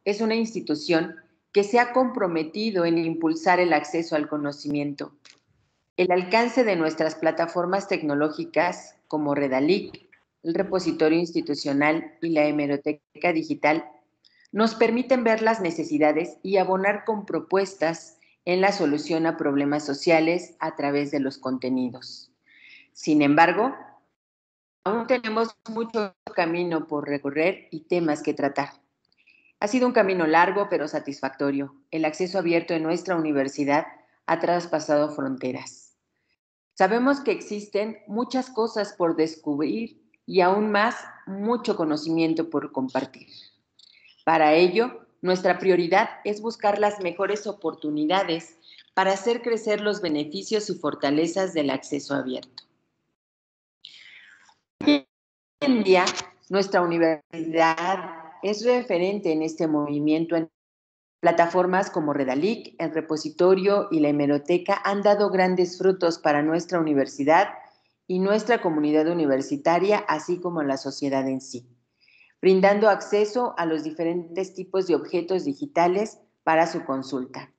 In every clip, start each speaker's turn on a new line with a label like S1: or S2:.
S1: es una institución que se ha comprometido en impulsar el acceso al conocimiento. El alcance de nuestras plataformas tecnológicas como Redalic, el repositorio institucional y la hemeroteca digital nos permiten ver las necesidades y abonar con propuestas en la solución a problemas sociales a través de los contenidos. Sin embargo, aún tenemos mucho camino por recorrer y temas que tratar. Ha sido un camino largo pero satisfactorio. El acceso abierto en nuestra universidad ha traspasado fronteras. Sabemos que existen muchas cosas por descubrir y aún más mucho conocimiento por compartir. Para ello, nuestra prioridad es buscar las mejores oportunidades para hacer crecer los beneficios y fortalezas del acceso abierto. Hoy en día, nuestra universidad es referente en este movimiento. En plataformas como Redalic, el repositorio y la hemeroteca han dado grandes frutos para nuestra universidad y nuestra comunidad universitaria, así como la sociedad en sí, brindando acceso a los diferentes tipos de objetos digitales para su consulta.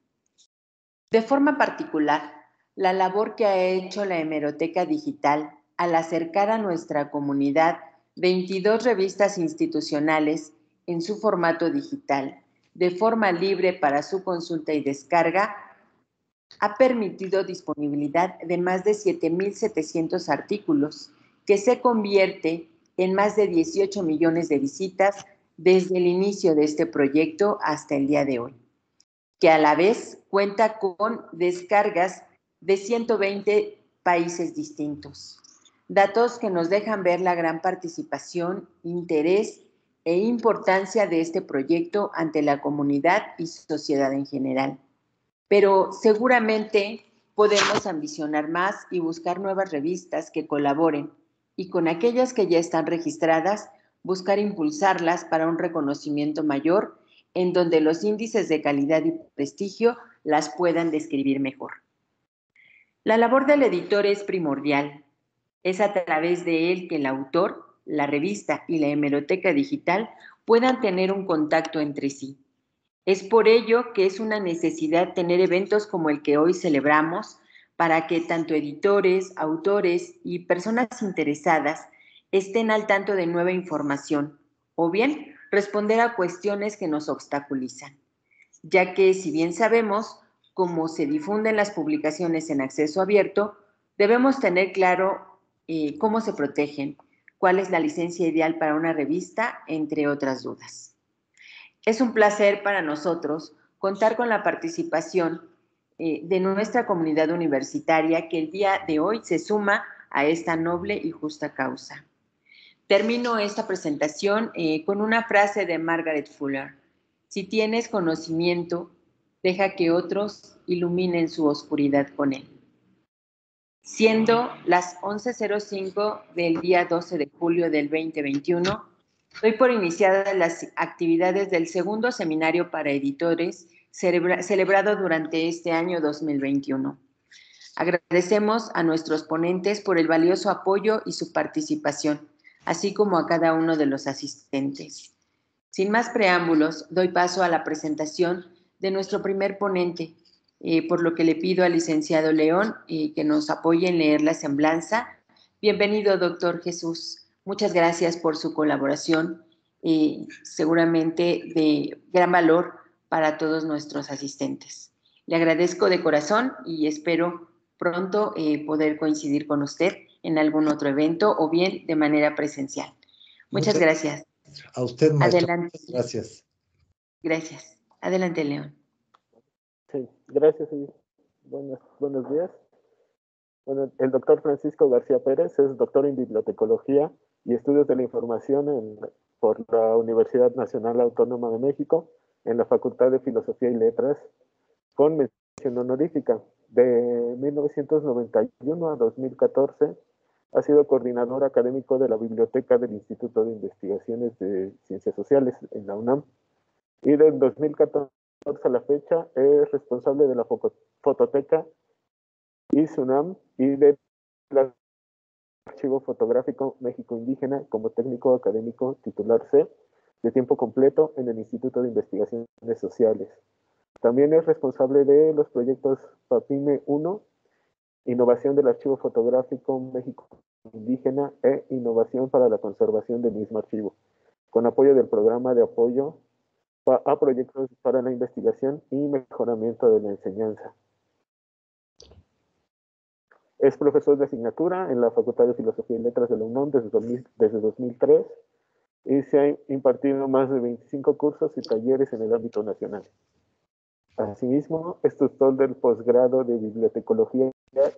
S1: De forma particular, la labor que ha hecho la hemeroteca digital al acercar a nuestra comunidad 22 revistas institucionales en su formato digital, de forma libre para su consulta y descarga, ha permitido disponibilidad de más de 7,700 artículos, que se convierte en más de 18 millones de visitas desde el inicio de este proyecto hasta el día de hoy, que a la vez cuenta con descargas de 120 países distintos. Datos que nos dejan ver la gran participación, interés e importancia de este proyecto ante la comunidad y sociedad en general. Pero seguramente podemos ambicionar más y buscar nuevas revistas que colaboren y con aquellas que ya están registradas, buscar impulsarlas para un reconocimiento mayor en donde los índices de calidad y prestigio las puedan describir mejor. La labor del editor es primordial. Es a través de él que el autor, la revista y la hemeroteca digital puedan tener un contacto entre sí. Es por ello que es una necesidad tener eventos como el que hoy celebramos para que tanto editores, autores y personas interesadas estén al tanto de nueva información o bien responder a cuestiones que nos obstaculizan, ya que si bien sabemos cómo se difunden las publicaciones en acceso abierto, debemos tener claro cómo se protegen, cuál es la licencia ideal para una revista, entre otras dudas. Es un placer para nosotros contar con la participación de nuestra comunidad universitaria que el día de hoy se suma a esta noble y justa causa. Termino esta presentación con una frase de Margaret Fuller: si tienes conocimiento, deja que otros iluminen su oscuridad con él. Siendo las 11:05 del día 12 de julio del 2021, doy por iniciadas las actividades del segundo seminario para editores celebrado durante este año 2021. Agradecemos a nuestros ponentes por el valioso apoyo y su participación, así como a cada uno de los asistentes. Sin más preámbulos, doy paso a la presentación de nuestro primer ponente, por lo que le pido al licenciado León que nos apoye en leer la semblanza. Bienvenido, doctor Jesús. Muchas gracias por su colaboración, seguramente de gran valor para todos nuestros asistentes. Le agradezco de corazón y espero pronto poder coincidir con usted en algún otro evento o bien de manera presencial. Muchas gracias.
S2: A usted, maestro.
S1: Adelante.
S2: Gracias.
S1: Gracias. Adelante, León.
S3: Sí, gracias y buenos días. Bueno, el doctor Francisco García Pérez es doctor en Bibliotecología y Estudios de la Información por la Universidad Nacional Autónoma de México en la Facultad de Filosofía y Letras, con mención honorífica. De 1991 a 2014 ha sido coordinador académico de la Biblioteca del Instituto de Investigaciones de Ciencias Sociales en la UNAM, y del 2014 a la fecha es responsable de la fototeca ISUNAM y del Archivo Fotográfico México Indígena como técnico académico titular C de tiempo completo en el Instituto de Investigaciones Sociales. También es responsable de los proyectos PAPIME 1, Innovación del Archivo Fotográfico México Indígena e Innovación para la Conservación del mismo archivo, con apoyo del Programa de Apoyo a Proyectos para la Investigación y Mejoramiento de la Enseñanza. Es profesor de asignatura en la Facultad de Filosofía y Letras de la UNAM desde 2003 y se han impartido más de 25 cursos y talleres en el ámbito nacional. Asimismo, es tutor del posgrado de Bibliotecología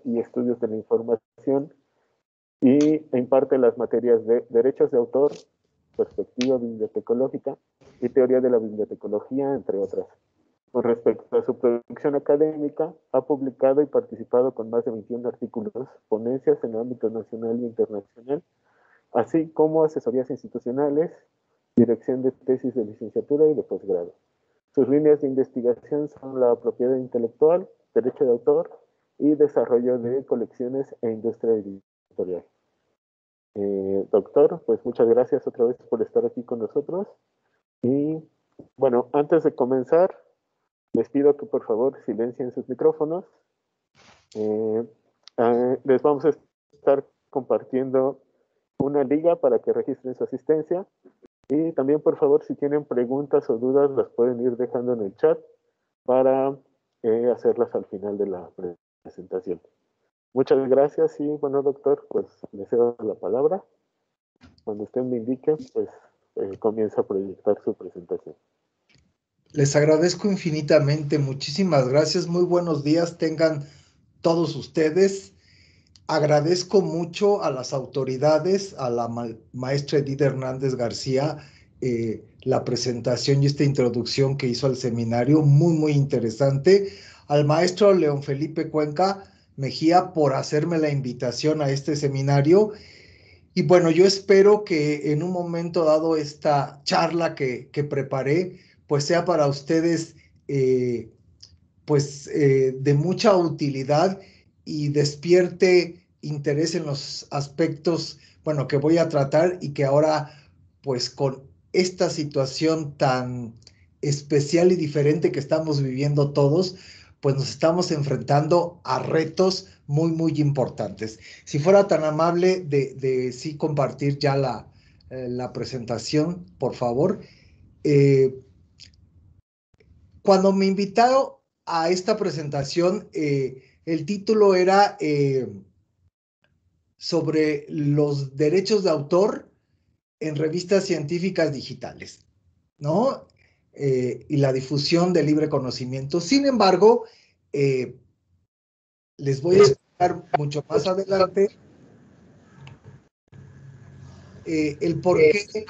S3: y Estudios de la Información y imparte las materias de Derechos de Autor, Perspectiva Bibliotecológica y Teoría de la Bibliotecología, entre otras. Con respecto a su producción académica, ha publicado y participado con más de 21 artículos, ponencias en el ámbito nacional e internacional, así como asesorías institucionales, dirección de tesis de licenciatura y de posgrado. Sus líneas de investigación son la propiedad intelectual, derecho de autor y desarrollo de colecciones e industria editorial. Doctor, pues muchas gracias otra vez por estar aquí con nosotros. Y bueno, antes de comenzar, les pido que por favor silencien sus micrófonos. Les vamos a estar compartiendo una liga para que registren su asistencia. Y también, por favor, si tienen preguntas o dudas, las pueden ir dejando en el chat para hacerlas al final de la presentación. Muchas gracias y, bueno, doctor, pues le cedo la palabra. Cuando usted me indique, pues comienza a proyectar su presentación.
S2: Les agradezco infinitamente, muchísimas gracias, muy buenos días tengan todos ustedes. Agradezco mucho a las autoridades, a la maestra Edith Hernández García, la presentación y esta introducción que hizo al seminario, muy interesante. Al maestro León Felipe Cuenca Mejía por hacerme la invitación a este seminario. Y bueno, yo espero que en un momento dado esta charla que preparé, pues sea para ustedes de mucha utilidad y despierte interés en los aspectos, bueno, que voy a tratar y que ahora, pues con esta situación tan especial y diferente que estamos viviendo todos, pues nos estamos enfrentando a retos muy importantes. Si fuera tan amable de sí compartir ya la presentación, por favor. Cuando me invitaron a esta presentación, el título era sobre los derechos de autor en revistas científicas digitales, ¿no? Y la difusión del libre conocimiento. Sin embargo, les voy a explicar mucho más adelante el por qué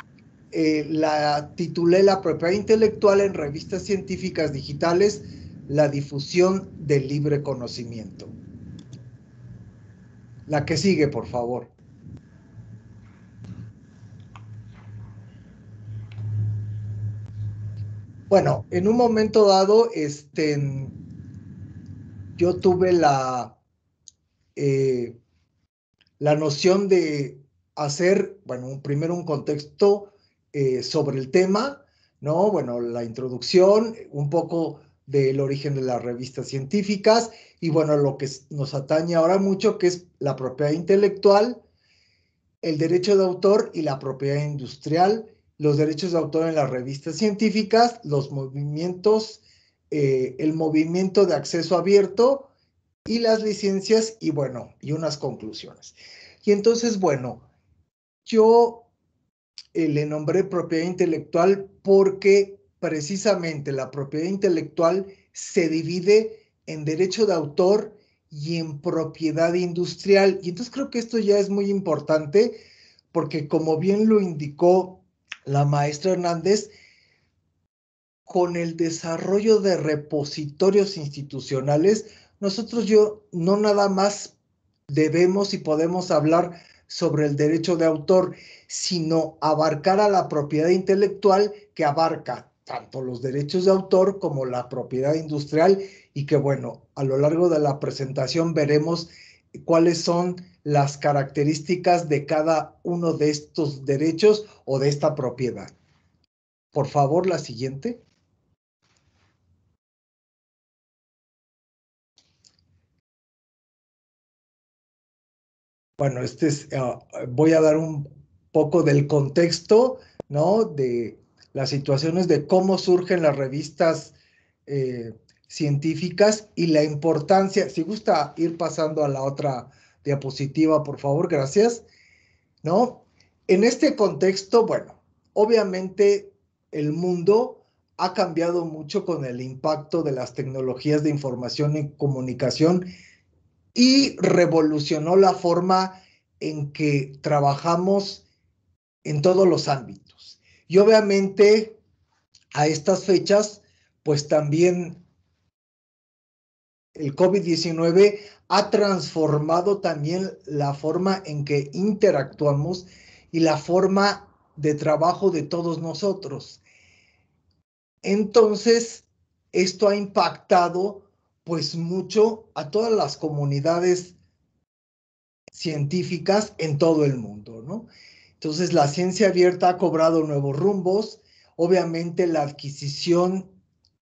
S2: la titulé La propiedad intelectual en revistas científicas digitales, la difusión del libre conocimiento. La que sigue, por favor. Bueno, en un momento dado, yo tuve la noción de hacer, bueno, primero un contexto sobre el tema, ¿no? Bueno, la introducción, un poco del origen de las revistas científicas y, bueno, lo que nos atañe ahora mucho, que es la propiedad intelectual, el derecho de autor y la propiedad industrial, los derechos de autor en las revistas científicas, los movimientos, el movimiento de acceso abierto y las licencias y, bueno, y unas conclusiones. Y entonces, bueno, yo le nombré propiedad intelectual porque precisamente la propiedad intelectual se divide en derecho de autor y en propiedad industrial. Y entonces creo que esto ya es muy importante porque, como bien lo indicó la maestra Hernández, con el desarrollo de repositorios institucionales, nosotros no nada más debemos y podemos hablar sobre el derecho de autor, sino abarcar a la propiedad intelectual, que abarca tanto los derechos de autor como la propiedad industrial, y que, bueno, a lo largo de la presentación veremos cuáles son las características de cada uno de estos derechos o de esta propiedad. Por favor, la siguiente. Bueno, voy a dar un poco del contexto, ¿no? De las situaciones de cómo surgen las revistas científicas y la importancia. Si gusta ir pasando a la otra diapositiva, por favor, gracias. ¿No? En este contexto, bueno, obviamente el mundo ha cambiado mucho con el impacto de las tecnologías de información y comunicación y revolucionó la forma en que trabajamos en todos los ámbitos. Y obviamente a estas fechas, pues también el COVID-19 ha transformado también la forma en que interactuamos y la forma de trabajo de todos nosotros. Entonces, esto ha impactado pues mucho a todas las comunidades científicas en todo el mundo, ¿no? Entonces, la ciencia abierta ha cobrado nuevos rumbos. Obviamente, la adquisición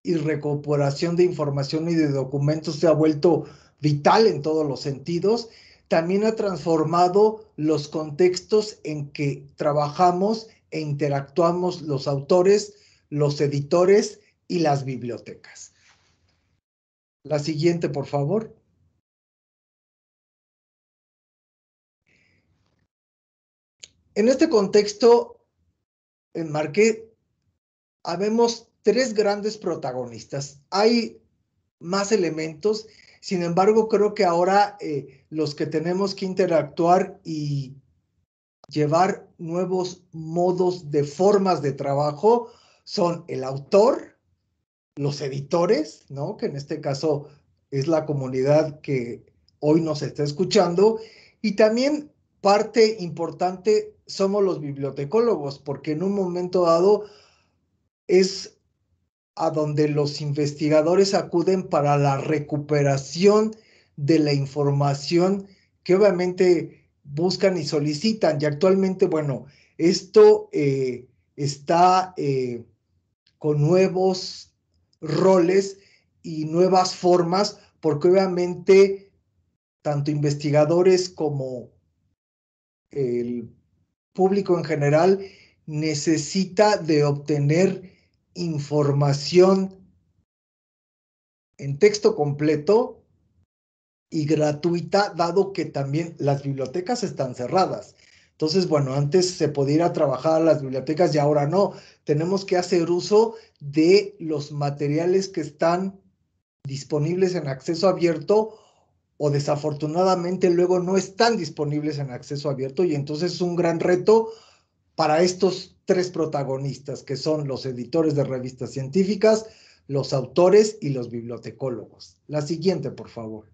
S2: y recuperación de información y de documentos se ha vuelto vital en todos los sentidos. También ha transformado los contextos en que trabajamos e interactuamos los autores, los editores y las bibliotecas. La siguiente, por favor. En este contexto, enmarqué, habemos tres grandes protagonistas. Hay más elementos, sin embargo, creo que ahora los que tenemos que interactuar y llevar nuevos modos de formas de trabajo son el autor, los editores, ¿no? Que en este caso es la comunidad que hoy nos está escuchando, y también parte importante somos los bibliotecólogos, porque en un momento dado es a donde los investigadores acuden para la recuperación de la información que obviamente buscan y solicitan. Y actualmente, bueno, esto está con nuevos roles y nuevas formas, porque obviamente tanto investigadores como el público en general necesita de obtener información en texto completo y gratuita, dado que también las bibliotecas están cerradas. Entonces, bueno, antes se podía ir a trabajar a las bibliotecas y ahora no. Tenemos que hacer uso de los materiales que están disponibles en acceso abierto o desafortunadamente luego no están disponibles en acceso abierto, y entonces es un gran reto para estos tres protagonistas, que son los editores de revistas científicas, los autores y los bibliotecólogos. La siguiente, por favor.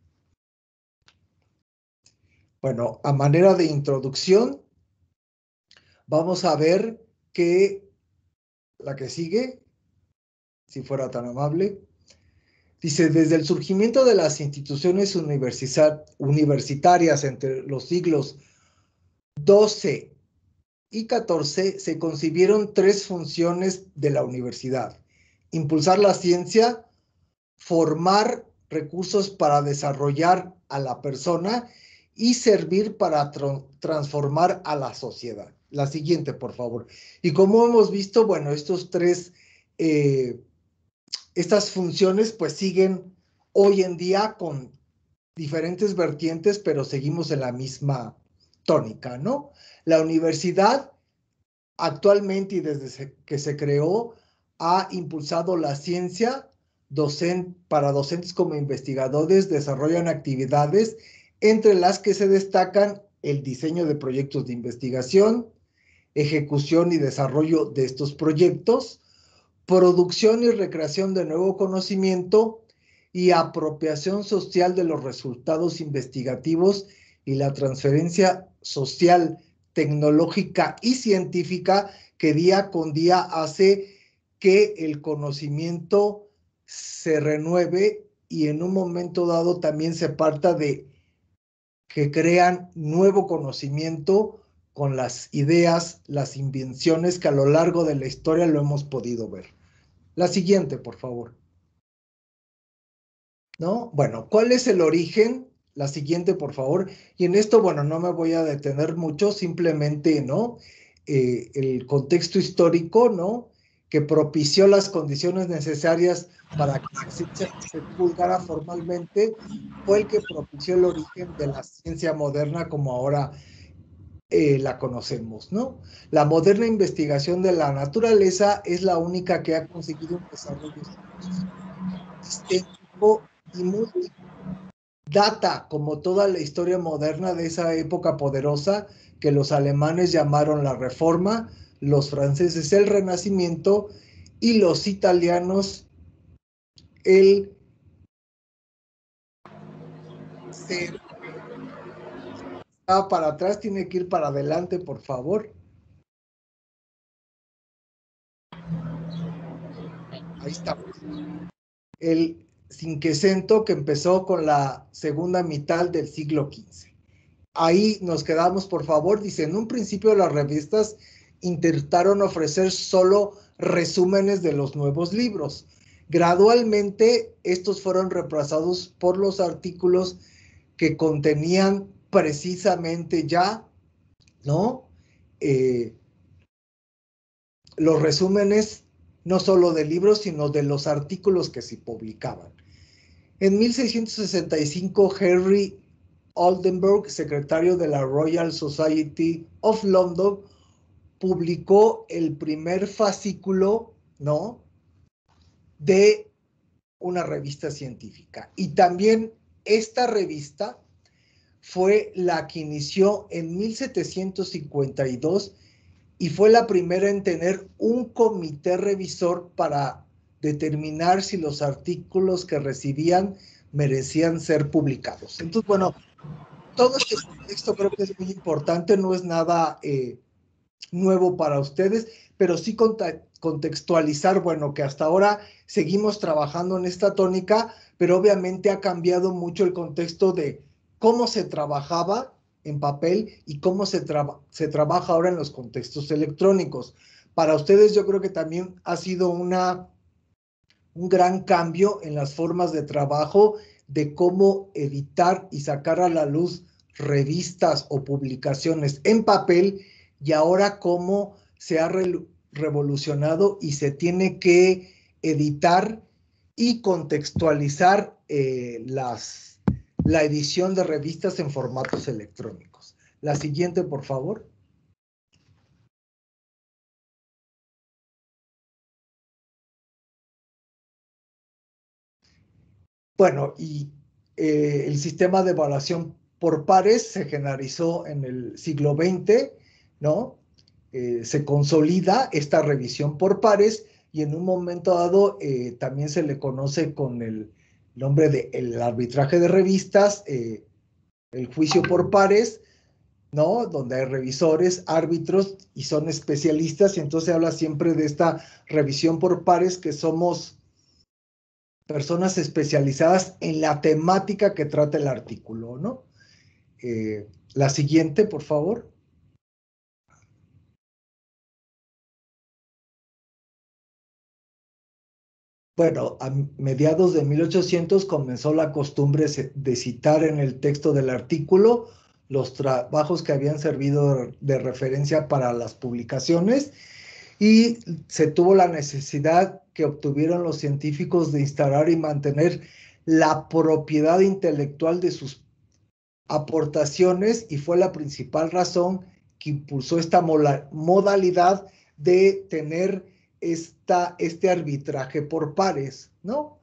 S2: Bueno, a manera de introducción, vamos a ver que la que sigue, si fuera tan amable, dice: desde el surgimiento de las instituciones universitarias entre los siglos XII y XIV, se concibieron tres funciones de la universidad: impulsar la ciencia, formar recursos para desarrollar a la persona y servir para transformar a la sociedad. La siguiente, por favor. Y como hemos visto, bueno, estas funciones pues siguen hoy en día con diferentes vertientes, pero seguimos en la misma tónica, ¿no? La universidad actualmente y desde que se creó ha impulsado la ciencia. Para docentes como investigadores desarrollan actividades entre las que se destacan el diseño de proyectos de investigación, ejecución y desarrollo de estos proyectos, producción y recreación de nuevo conocimiento y apropiación social de los resultados investigativos y la transferencia social, tecnológica y científica que día con día hace que el conocimiento se renueve y en un momento dado también se parta de que crean nuevo conocimiento con las ideas, las invenciones que a lo largo de la historia lo hemos podido ver. La siguiente, por favor. ¿No? Bueno, ¿cuál es el origen? La siguiente, por favor. Y en esto, bueno, no me voy a detener mucho, simplemente, ¿no? El contexto histórico, ¿no? Que propició las condiciones necesarias para que la ciencia se divulgara formalmente, fue el que propició el origen de la ciencia moderna como ahora la conocemos, ¿no? La moderna investigación de la naturaleza es la única que ha conseguido un desarrollo sistémico y múltiple. Data, como toda la historia moderna de esa época poderosa que los alemanes llamaron la Reforma, los franceses el Renacimiento y los italianos el para atrás, tiene que ir para adelante, por favor. Ahí estamos. El Cinquecento, que empezó con la segunda mitad del siglo XV. Ahí nos quedamos, por favor. Dice, en un principio las revistas intentaron ofrecer solo resúmenes de los nuevos libros. Gradualmente, estos fueron reemplazados por los artículos que contenían precisamente ya, ¿no? Los resúmenes no solo de libros, sino de los artículos que se publicaban. En 1665, Henry Oldenburg, secretario de la Royal Society of London, publicó el primer fascículo, ¿no?, de una revista científica. Y también esta revista fue la que inició en 1752 y fue la primera en tener un comité revisor para determinar si los artículos que recibían merecían ser publicados. Entonces, bueno, todo este contexto creo que es muy importante, no es nada nuevo para ustedes, pero sí contextualizar, bueno, que hasta ahora seguimos trabajando en esta tónica, pero obviamente ha cambiado mucho el contexto de cómo se trabajaba en papel y cómo se trabaja ahora en los contextos electrónicos. Para ustedes yo creo que también ha sido un gran cambio en las formas de trabajo, de cómo editar y sacar a la luz revistas o publicaciones en papel, y ahora cómo se ha revolucionado y se tiene que editar y contextualizar la edición de revistas en formatos electrónicos. La siguiente, por favor. Bueno, y el sistema de evaluación por pares se generalizó en el siglo XX, ¿no? Se consolida esta revisión por pares y en un momento dado también se le conoce con el nombre de el arbitraje de revistas, el juicio por pares, ¿no? Donde hay revisores, árbitros y son especialistas, y entonces se habla siempre de esta revisión por pares, que somos personas especializadas en la temática que trata el artículo, ¿no? La siguiente, por favor. Bueno, a mediados de 1800 comenzó la costumbre de citar en el texto del artículo los trabajos que habían servido de referencia para las publicaciones, y se tuvo la necesidad que obtuvieron los científicos de instalar y mantener la propiedad intelectual de sus aportaciones, y fue la principal razón que impulsó esta modalidad de tener este arbitraje por pares, ¿no?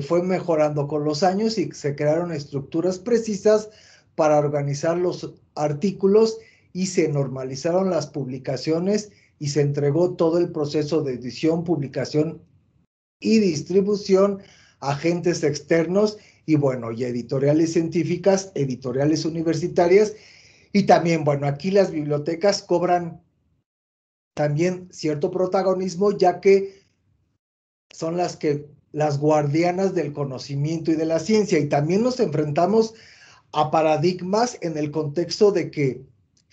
S2: Fue mejorando con los años y se crearon estructuras precisas para organizar los artículos, y se normalizaron las publicaciones y se entregó todo el proceso de edición, publicación y distribución a agentes externos, y bueno, y editoriales científicas, editoriales universitarias, y también, bueno, aquí las bibliotecas cobran también cierto protagonismo, ya que son las guardianas del conocimiento y de la ciencia, y también nos enfrentamos a paradigmas en el contexto de que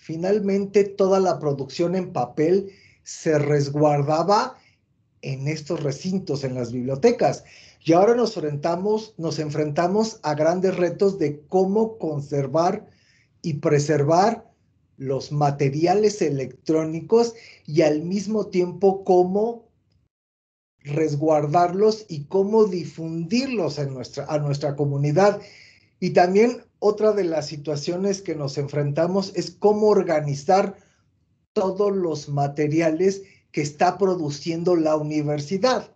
S2: finalmente toda la producción en papel se resguardaba en estos recintos, en las bibliotecas. Y ahora nos enfrentamos a grandes retos de cómo conservar y preservar los materiales electrónicos y al mismo tiempo cómo resguardarlos y cómo difundirlos a nuestra comunidad. Y también otra de las situaciones que nos enfrentamos es cómo organizar todos los materiales que está produciendo la universidad,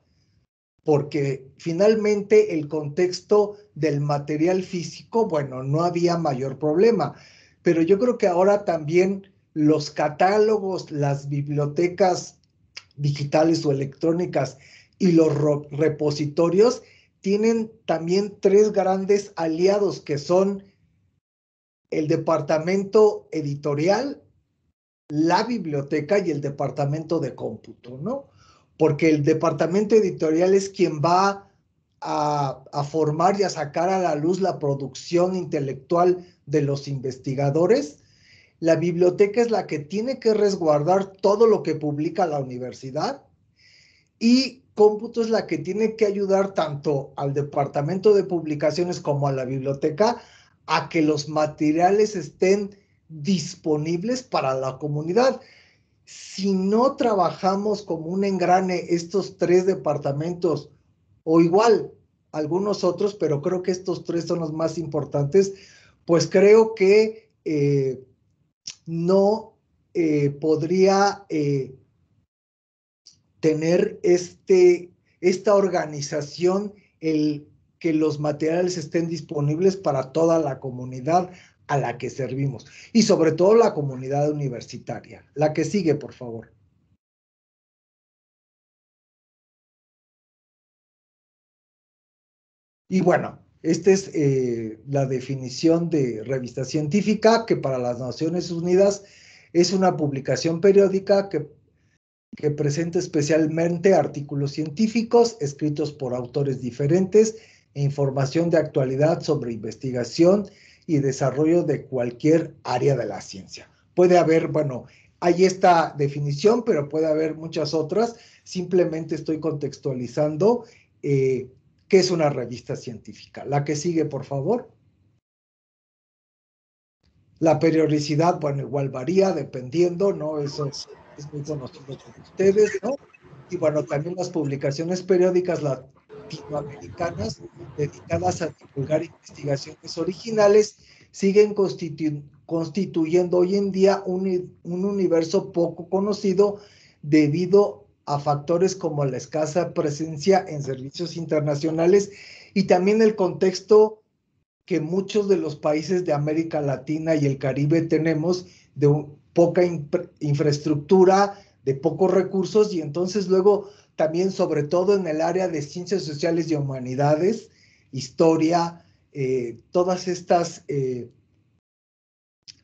S2: porque finalmente el contexto del material físico, bueno, no había mayor problema, pero yo creo que ahora también los catálogos, las bibliotecas digitales o electrónicas y los repositorios tienen también tres grandes aliados que son el departamento editorial, la biblioteca y el departamento de cómputo, ¿no? Porque el departamento editorial es quien va a formar y a sacar a la luz la producción intelectual de los investigadores. La biblioteca es la que tiene que resguardar todo lo que publica la universidad y cómputo es la que tiene que ayudar tanto al departamento de publicaciones como a la biblioteca a que los materiales estén disponibles para la comunidad. Si no trabajamos como un engrane estos tres departamentos, o igual algunos otros, pero creo que estos tres son los más importantes, pues creo que no podría tener esta organización, el que los materiales estén disponibles para toda la comunidad a la que servimos y sobre todo la comunidad universitaria. La que sigue, por favor. Y bueno, esta es la definición de revista científica, que para las Naciones Unidas es una publicación periódica que presenta especialmente artículos científicos escritos por autores diferentes e información de actualidad sobre investigación y desarrollo de cualquier área de la ciencia. Puede haber, bueno, hay esta definición, pero puede haber muchas otras. Simplemente estoy contextualizando qué es una revista científica. La que sigue, por favor. La periodicidad, bueno, igual varía dependiendo, ¿no? Eso es muy conocido por ustedes, ¿no? Y bueno, también las publicaciones periódicas latinoamericanas dedicadas a divulgar investigaciones originales siguen constituyendo hoy en día un universo poco conocido debido a factores como la escasa presencia en servicios internacionales y también el contexto que muchos de los países de América Latina y el Caribe tenemos de poca infraestructura, de pocos recursos y entonces luego también sobre todo en el área de ciencias sociales y humanidades, historia, todas estas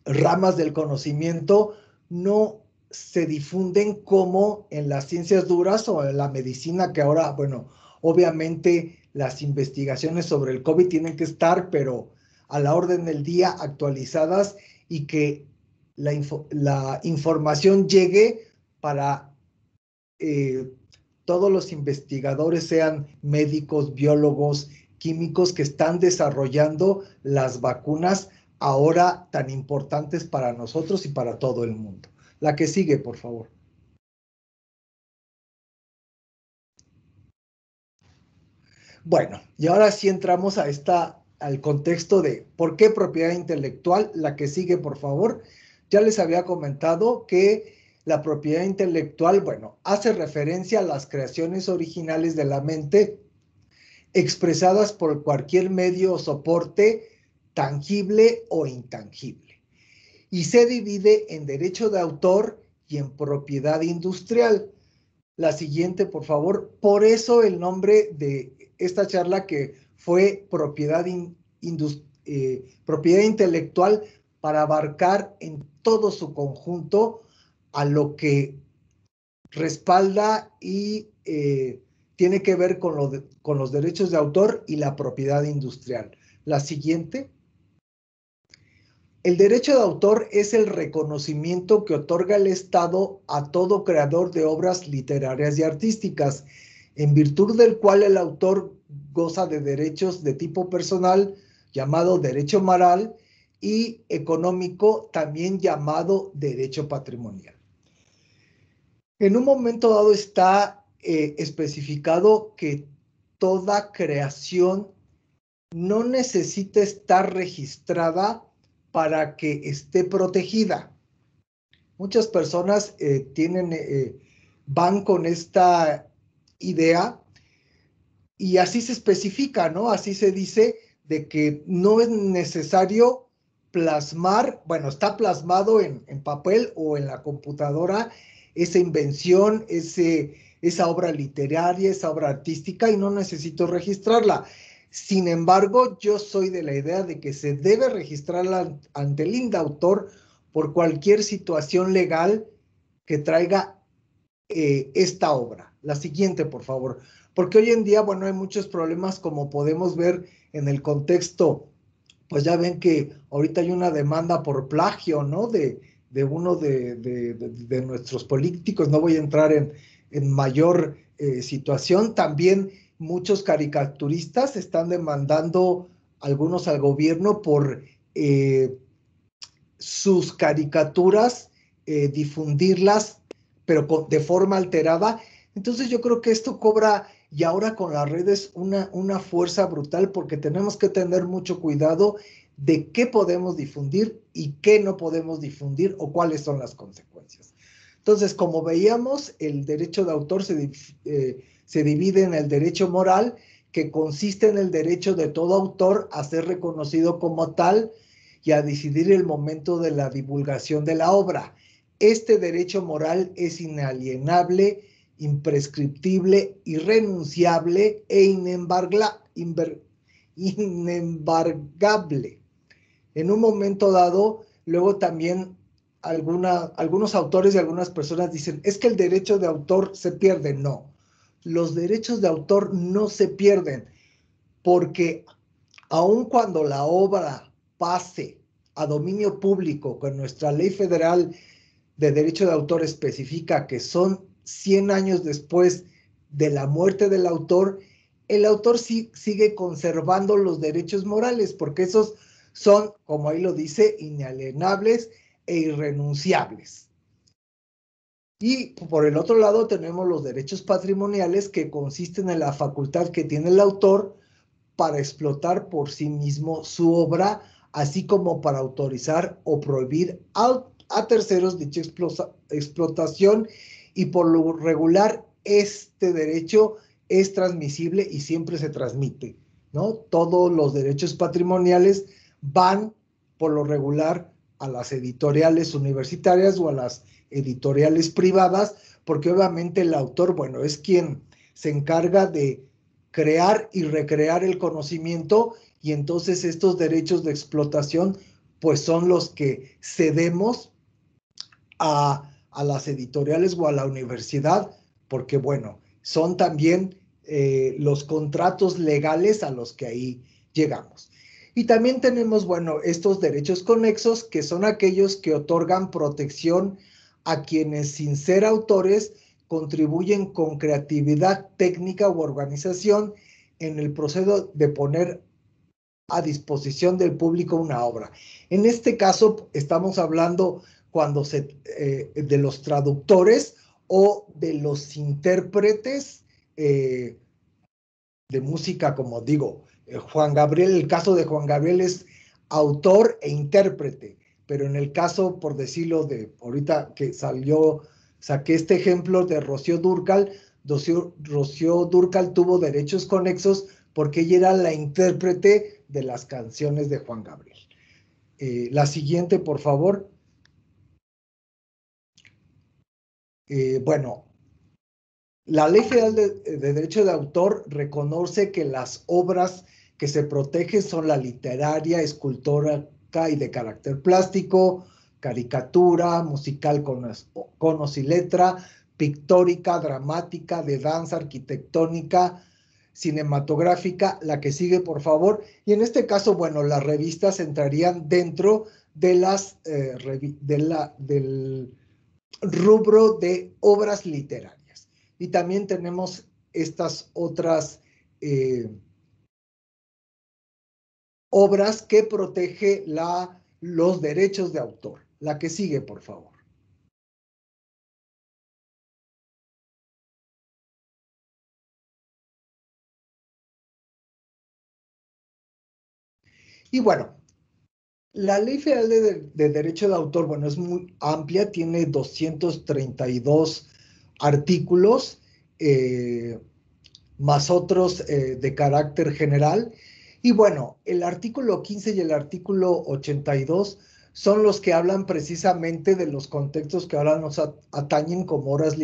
S2: ramas del conocimiento no se difunden como en las ciencias duras o en la medicina, que ahora, bueno, obviamente las investigaciones sobre el COVID tienen que estar, pero a la orden del día actualizadas y que la información llegue para todos los investigadores, sean médicos, biólogos, químicos que están desarrollando las vacunas ahora tan importantes para nosotros y para todo el mundo. La que sigue, por favor. Bueno, y ahora sí entramos al contexto de por qué propiedad intelectual. La que sigue, por favor. Ya les había comentado que la propiedad intelectual, bueno, hace referencia a las creaciones originales de la mente expresadas por cualquier medio o soporte tangible o intangible. Y se divide en derecho de autor y en propiedad industrial. La siguiente, por favor. Por eso el nombre de esta charla, que fue propiedad intelectual, para abarcar en todo su conjunto a lo que respalda y tiene que ver con los derechos de autor y la propiedad industrial. La siguiente. El derecho de autor es el reconocimiento que otorga el Estado a todo creador de obras literarias y artísticas, en virtud del cual el autor goza de derechos de tipo personal, llamado derecho moral, y económico, también llamado derecho patrimonial. En un momento dado está especificado que toda creación no necesita estar registrada para que esté protegida. Muchas personas van con esta idea y así se especifica, ¿no? Así se dice de que no es necesario plasmar, bueno, está plasmado en papel o en la computadora esa invención, esa obra literaria, esa obra artística, y no necesito registrarla. Sin embargo, yo soy de la idea de que se debe registrarla ante el indautor por cualquier situación legal que traiga esta obra. La siguiente, por favor. Porque hoy en día, bueno, hay muchos problemas, como podemos ver en el contexto. Pues ya ven que ahorita hay una demanda por plagio, ¿no? De uno de nuestros políticos. No voy a entrar en mayor situación. También muchos caricaturistas están demandando algunos al gobierno por sus caricaturas, difundirlas, pero de forma alterada. Entonces yo creo que esto cobra, y ahora con las redes, una fuerza brutal, porque tenemos que tener mucho cuidado de qué podemos difundir y qué no podemos difundir, o cuáles son las consecuencias. Entonces, como veíamos, el derecho de autor se divide en el derecho moral, que consiste en el derecho de todo autor a ser reconocido como tal y a decidir el momento de la divulgación de la obra. Este derecho moral es inalienable, imprescriptible, irrenunciable e inembargable. En un momento dado, luego también algunos autores y algunas personas dicen, es que el derecho de autor se pierde. No, los derechos de autor no se pierden, porque aun cuando la obra pase a dominio público, con nuestra ley federal de derecho de autor especifica que son 100 años después de la muerte del autor, el autor sigue conservando los derechos morales, porque esos son, como ahí lo dice, inalienables e irrenunciables. Y por el otro lado tenemos los derechos patrimoniales, que consisten en la facultad que tiene el autor para explotar por sí mismo su obra, así como para autorizar o prohibir a terceros dicha explotación, y por lo regular este derecho es transmisible y siempre se transmite, ¿no? Todos los derechos patrimoniales van por lo regular a las editoriales universitarias o a las editoriales privadas, porque obviamente el autor, bueno, es quien se encarga de crear y recrear el conocimiento, y entonces estos derechos de explotación pues son los que cedemos a las editoriales o a la universidad, porque bueno, son también los contratos legales a los que ahí llegamos. Y también tenemos, bueno, estos derechos conexos, que son aquellos que otorgan protección a quienes, sin ser autores, contribuyen con creatividad técnica u organización en el proceso de poner a disposición del público una obra. En este caso estamos hablando de los traductores o de los intérpretes de música, como digo, Juan Gabriel, el caso de Juan Gabriel es autor e intérprete, pero en el caso, por decirlo, de ahorita que saqué este ejemplo de Rocío Dúrcal. Rocío Dúrcal tuvo derechos conexos porque ella era la intérprete de las canciones de Juan Gabriel. La siguiente, por favor. Bueno, la Ley Federal de Derecho de Autor reconoce que las obras que se protegen son la literaria, escultórica y de carácter plástico, caricatura, musical con y letra, pictórica, dramática, de danza, arquitectónica, cinematográfica. La que sigue, por favor. Y en este caso, bueno, las revistas entrarían dentro de del rubro de obras literarias. Y también tenemos estas otras obras que protege los derechos de autor. La que sigue, por favor. Y bueno, la Ley Federal de Derecho de Autor, bueno, es muy amplia, tiene 232 artículos, más otros de carácter general. Y bueno, el artículo 15 y el artículo 82 son los que hablan precisamente de los contextos que ahora nos atañen como obras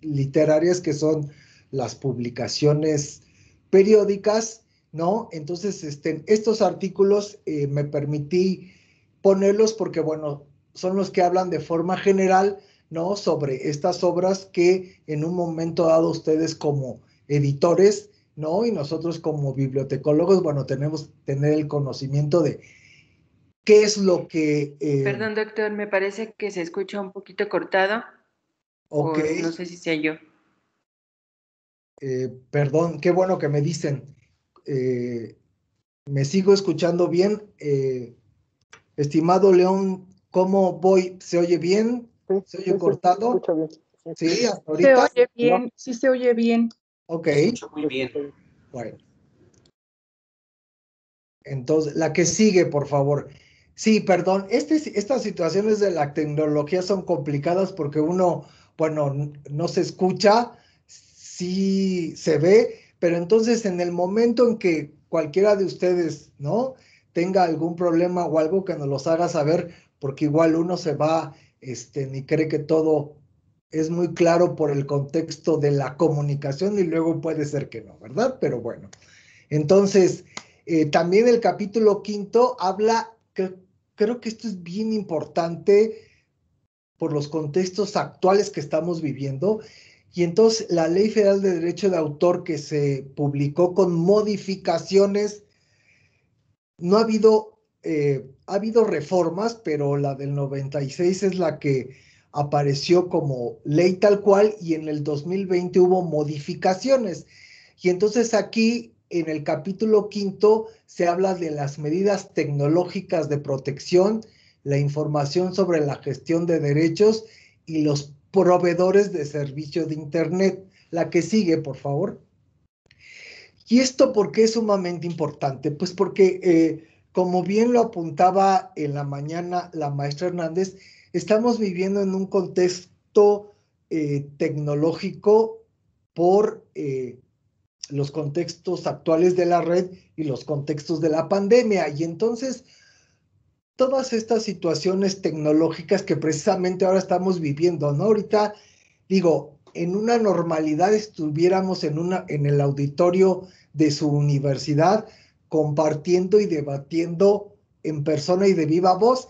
S2: literarias, que son las publicaciones periódicas, ¿no? Entonces, estos artículos me permití ponerlos porque, bueno, son los que hablan de forma general, ¿no? Sobre estas obras que en un momento dado ustedes como editores, ¿no? Y nosotros como bibliotecólogos, bueno, tenemos que tener el conocimiento de qué es lo que...
S1: Perdón, doctor, me parece que se escucha un poquito cortado.
S2: Ok.
S1: O no sé si sea yo.
S2: Perdón, qué bueno que me dicen. Me sigo escuchando bien. Estimado León, ¿cómo voy? ¿Se oye bien?
S3: Sí,
S2: ¿Se oye cortado?
S3: se escucha bien.
S2: Sí, hasta
S4: Se
S2: ahorita.
S4: oye bien, sí se oye bien.
S2: Ok.
S3: Muy bien.
S2: Bueno. Entonces, la que sigue, por favor. Sí, perdón, estas situaciones de la tecnología son complicadas porque uno, bueno, no se escucha, sí se ve, pero entonces en el momento en que cualquiera de ustedes, ¿no? Tenga algún problema o algo que nos los haga saber, porque igual uno se va, ni cree que todo es muy claro por el contexto de la comunicación y luego puede ser que no, ¿verdad? Pero bueno, entonces... también el capítulo 5 habla, creo que esto es bien importante por los contextos actuales que estamos viviendo, y entonces la Ley Federal de Derecho de Autor que se publicó con modificaciones, no ha habido reformas, pero la del 96 es la que apareció como ley tal cual, y en el 2020 hubo modificaciones. Y entonces aquí, en el capítulo 5, se habla de las medidas tecnológicas de protección, la información sobre la gestión de derechos y los proveedores de servicio de Internet. La que sigue, por favor. ¿Y esto por qué es sumamente importante? Pues porque, como bien lo apuntaba en la mañana la maestra Hernández, estamos viviendo en un contexto tecnológico por los contextos actuales de la red y los contextos de la pandemia. Y entonces, todas estas situaciones tecnológicas que precisamente ahora estamos viviendo, ¿no? Ahorita, digo, en una normalidad estuviéramos en el auditorio de su universidad compartiendo y debatiendo en persona y de viva voz,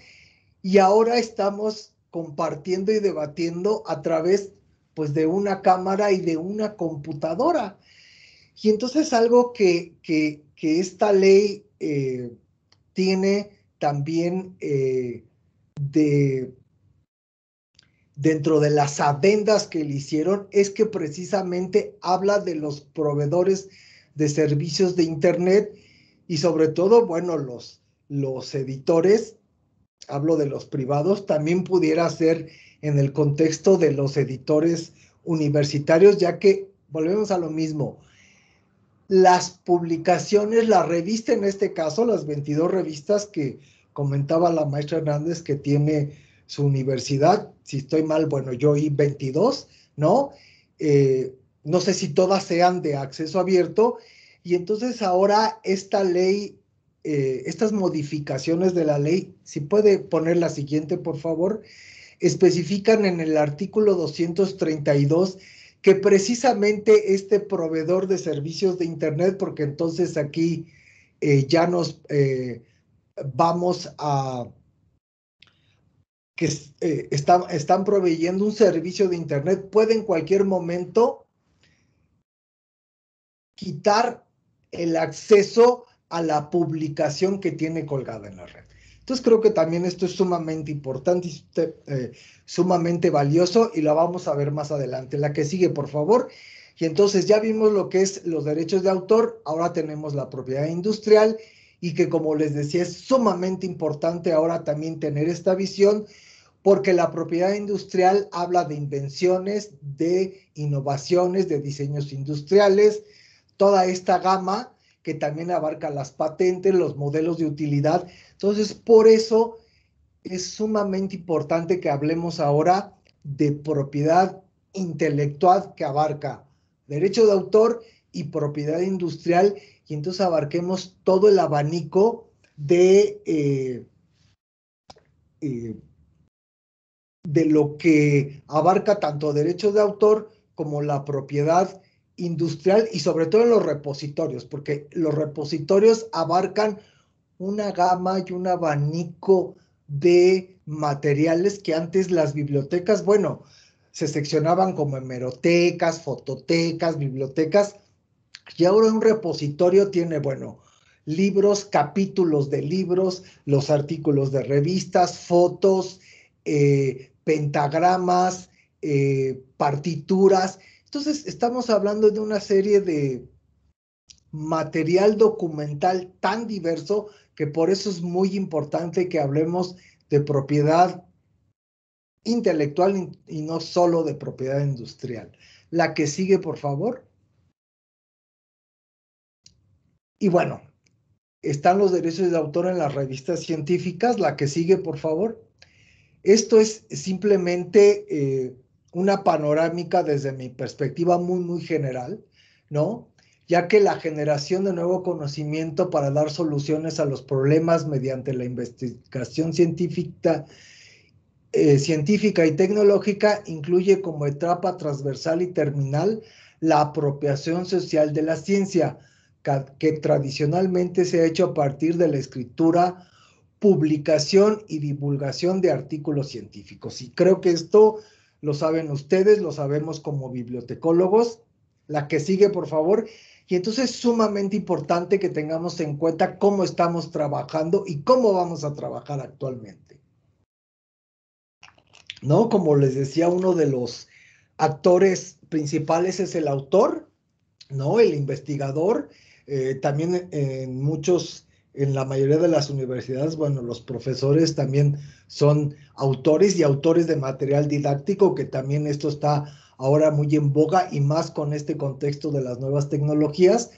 S2: y ahora estamos compartiendo y debatiendo a través, pues, de una cámara y de una computadora. Y entonces algo que esta ley tiene también dentro de las adendas que le hicieron, es que precisamente habla de los proveedores de servicios de Internet y sobre todo, bueno, los editores, hablo de los privados, también pudiera ser en el contexto de los editores universitarios, ya que volvemos a lo mismo. Las publicaciones, la revista en este caso, las 22 revistas que comentaba la maestra Hernández que tiene su universidad, si estoy mal, bueno, yo oí 22, ¿no? No sé si todas sean de acceso abierto, y entonces ahora esta ley, estas modificaciones de la ley, si puede poner la siguiente, por favor, especifican en el artículo 232 que precisamente este proveedor de servicios de Internet, porque entonces aquí ya nos vamos a que están proveyendo un servicio de Internet, puede en cualquier momento quitar el acceso a la publicación que tiene colgada en la red. Entonces creo que también esto es sumamente importante y sumamente valioso y lo vamos a ver más adelante. La que sigue, por favor. Y entonces ya vimos lo que es los derechos de autor, ahora tenemos la propiedad industrial y que, como les decía, es sumamente importante ahora también tener esta visión, porque la propiedad industrial habla de invenciones, de innovaciones, de diseños industriales, toda esta gama que también abarca las patentes, los modelos de utilidad. Entonces, por eso es sumamente importante que hablemos ahora de propiedad intelectual, que abarca derecho de autor y propiedad industrial, y entonces abarquemos todo el abanico de lo que abarca tanto derechos de autor como la propiedad industrial, y sobre todo en los repositorios, porque los repositorios abarcan una gama y un abanico de materiales que antes las bibliotecas, bueno, se seccionaban como hemerotecas, fototecas, bibliotecas, y ahora un repositorio tiene, bueno, libros, capítulos de libros, los artículos de revistas, fotos, pentagramas, partituras. Entonces, estamos hablando de una serie de material documental tan diverso que por eso es muy importante que hablemos de propiedad intelectual y no solo de propiedad industrial. La que sigue, por favor. Y bueno, están los derechos de autor en las revistas científicas. La que sigue, por favor. Esto es simplemente una panorámica desde mi perspectiva muy general, ¿no? Ya que la generación de nuevo conocimiento para dar soluciones a los problemas mediante la investigación científica y tecnológica incluye como etapa transversal y terminal la apropiación social de la ciencia, que tradicionalmente se ha hecho a partir de la escritura, publicación y divulgación de artículos científicos. Y creo que esto lo saben ustedes, lo sabemos como bibliotecólogos. La que sigue, por favor. Y entonces es sumamente importante que tengamos en cuenta cómo estamos trabajando y cómo vamos a trabajar actualmente, ¿no? Como les decía, uno de los actores principales es el autor, ¿no? El investigador. También en la mayoría de las universidades, bueno, los profesores también son autores y autores de material didáctico, que también esto está ahora muy en boga y más con este contexto de las nuevas tecnologías.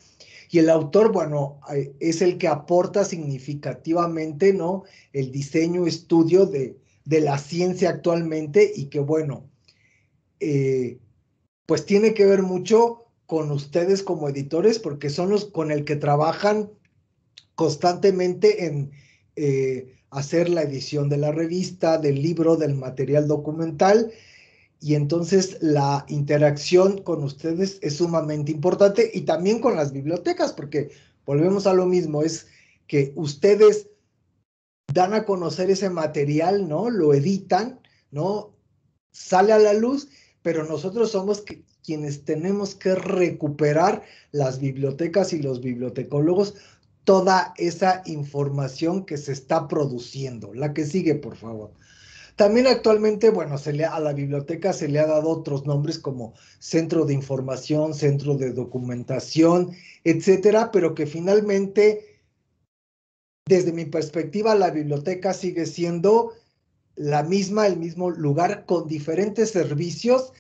S2: Y el autor, bueno, es el que aporta significativamente, ¿no? El diseño, estudio de la ciencia actualmente y que, bueno, pues tiene que ver mucho con ustedes como editores, porque son los con el que trabajan constantemente en hacer la edición de la revista, del libro, del material documental, y entonces la interacción con ustedes es sumamente importante, y también con las bibliotecas, porque volvemos a lo mismo, es que ustedes dan a conocer ese material, ¿no? Lo editan, ¿no? Sale a la luz, pero nosotros somos quienes tenemos que recuperar, las bibliotecas y los bibliotecólogos, toda esa información que se está produciendo. La que sigue, por favor. También actualmente, bueno, a la biblioteca se le ha dado otros nombres como centro de información, centro de documentación, etcétera, pero que finalmente, desde mi perspectiva, la biblioteca sigue siendo la misma, el mismo lugar con diferentes servicios,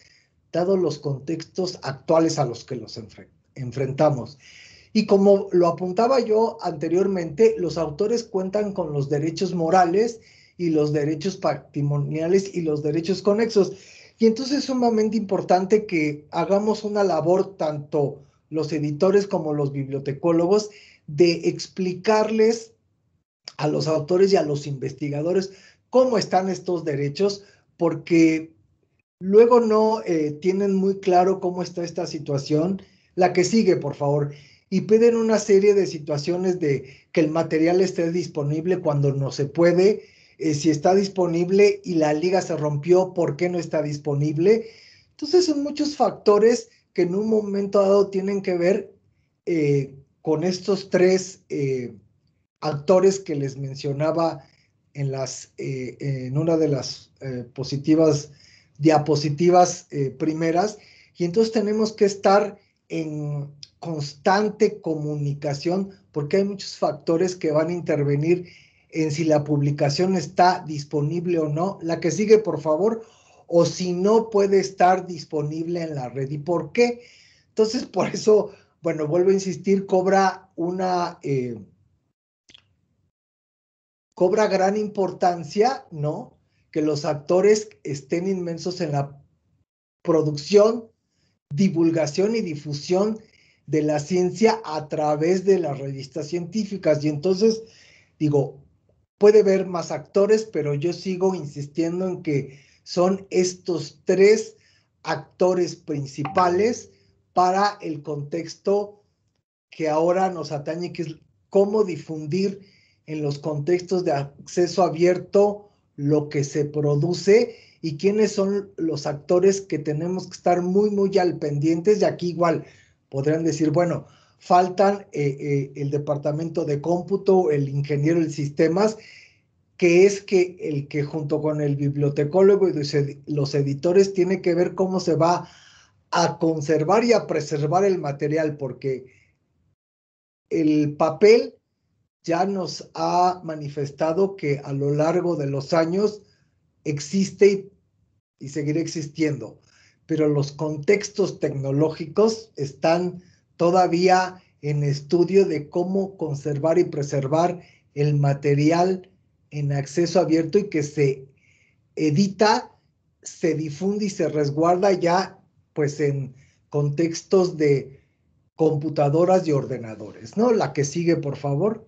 S2: dados los contextos actuales a los que los enfrentamos. Y como lo apuntaba yo anteriormente, los autores cuentan con los derechos morales y los derechos patrimoniales y los derechos conexos. Y entonces es sumamente importante que hagamos una labor, tanto los editores como los bibliotecólogos, de explicarles a los autores y a los investigadores cómo están estos derechos, porque luego no tienen muy claro cómo está esta situación. La que sigue, por favor. Y piden una serie de situaciones de que el material esté disponible cuando no se puede, si está disponible y la liga se rompió, ¿por qué no está disponible? Entonces son muchos factores que en un momento dado tienen que ver con estos tres actores que les mencionaba en una de las diapositivas primeras, y entonces tenemos que estar en constante comunicación porque hay muchos factores que van a intervenir en si la publicación está disponible o no. La que sigue, por favor, o si no puede estar disponible en la red. ¿Y por qué? Entonces, por eso, bueno, vuelvo a insistir, cobra gran importancia, ¿no? Que los actores estén inmensos en la producción, divulgación y difusión de la ciencia a través de las revistas científicas. Y entonces, digo, puede haber más actores, pero yo sigo insistiendo en que son estos tres actores principales para el contexto que ahora nos atañe, que es cómo difundir en los contextos de acceso abierto lo que se produce y quiénes son los actores que tenemos que estar muy, muy al pendientes. Y aquí igual podrán decir, bueno, faltan el departamento de cómputo, el ingeniero de sistemas, que es el que junto con el bibliotecólogo y los editores tiene que ver cómo se va a conservar y a preservar el material, porque el papel ya nos ha manifestado que a lo largo de los años existe y seguirá existiendo, pero los contextos tecnológicos están todavía en estudio de cómo conservar y preservar el material en acceso abierto y que se edita, se difunde y se resguarda ya pues en contextos de computadoras y ordenadores, ¿no? La que sigue, por favor.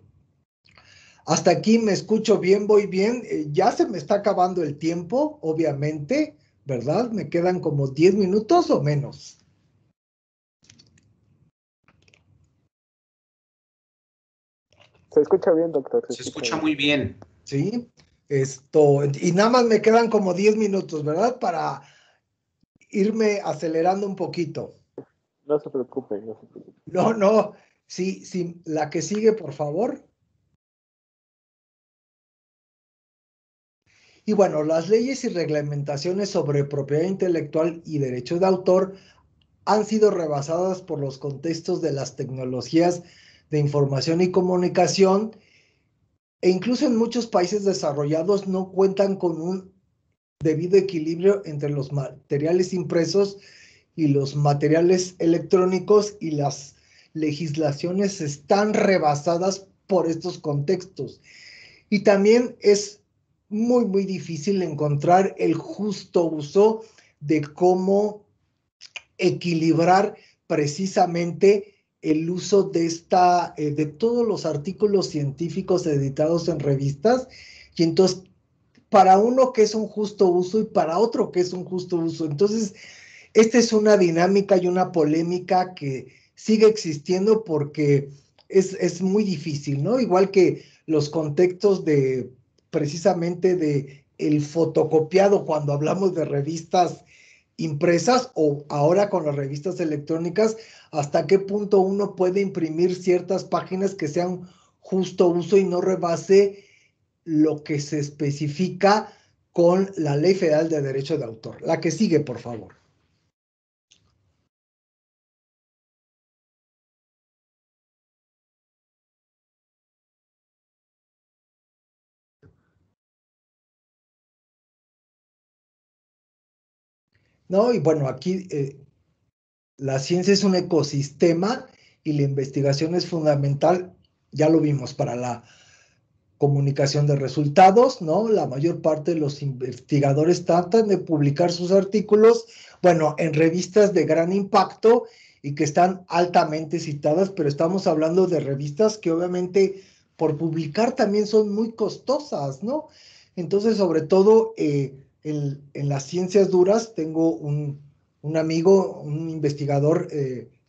S2: Hasta aquí me escucho bien, voy bien. Ya se me está acabando el tiempo, obviamente, ¿verdad? Me quedan como 10 minutos o menos.
S3: Se escucha bien, doctor.
S5: Se escucha muy bien.
S2: Sí, y nada más me quedan como 10 minutos, ¿verdad? Para irme acelerando un poquito.
S3: No se preocupe, no se preocupe.
S2: No, sí, la que sigue, por favor. Y bueno, las leyes y reglamentaciones sobre propiedad intelectual y derechos de autor han sido rebasadas por los contextos de las tecnologías de información y comunicación, e incluso en muchos países desarrollados no cuentan con un debido equilibrio entre los materiales impresos y los materiales electrónicos, y las legislaciones están rebasadas por estos contextos. Y también es muy, muy difícil encontrar el justo uso de cómo equilibrar precisamente el uso de todos los artículos científicos editados en revistas, y entonces para uno que es un justo uso y para otro que es un justo uso. Entonces, esta es una dinámica y una polémica que sigue existiendo porque es muy difícil, ¿no? Igual que los contextos precisamente de el fotocopiado cuando hablamos de revistas impresas, o ahora con las revistas electrónicas, hasta qué punto uno puede imprimir ciertas páginas que sean justo uso y no rebase lo que se especifica con la Ley Federal de Derecho de Autor. La que sigue, por favor. ¿No? Y bueno, aquí la ciencia es un ecosistema y la investigación es fundamental, ya lo vimos, para la comunicación de resultados, ¿no? La mayor parte de los investigadores tratan de publicar sus artículos, bueno, en revistas de gran impacto y que están altamente citadas, pero estamos hablando de revistas que obviamente por publicar también son muy costosas, ¿no? Entonces, sobre todo en las ciencias duras, tengo un amigo, un investigador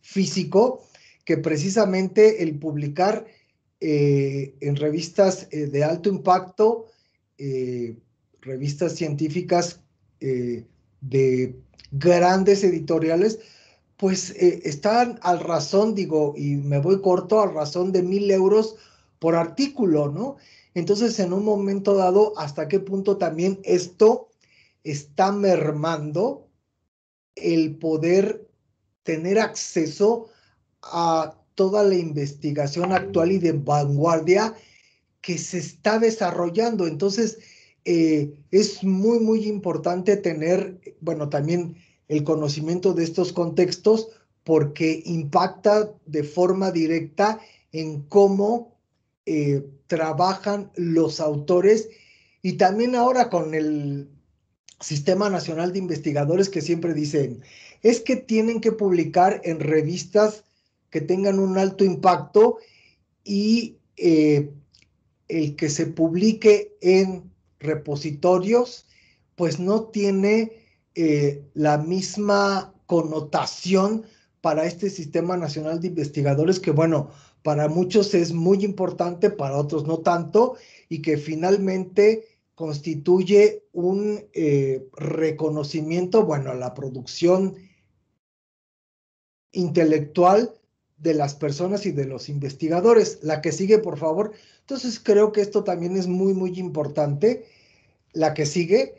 S2: físico, que precisamente el publicar en revistas de alto impacto, revistas científicas de grandes editoriales, pues están al razón, digo, y me voy corto, al razón de 1,000 euros por artículo, ¿no? Entonces, en un momento dado, ¿hasta qué punto también esto está mermando el poder tener acceso a toda la investigación actual y de vanguardia que se está desarrollando? Entonces, es muy, muy importante tener, bueno, también el conocimiento de estos contextos porque impacta de forma directa en cómo trabajan los autores y también ahora con el Sistema Nacional de Investigadores que siempre dicen, es que tienen que publicar en revistas que tengan un alto impacto y el que se publique en repositorios, pues no tiene la misma connotación para este Sistema Nacional de Investigadores, que bueno, para muchos es muy importante, para otros no tanto, y que finalmente constituye un reconocimiento, bueno, a la producción intelectual de las personas y de los investigadores. La que sigue, por favor. Entonces, creo que esto también es muy, muy importante. La que sigue,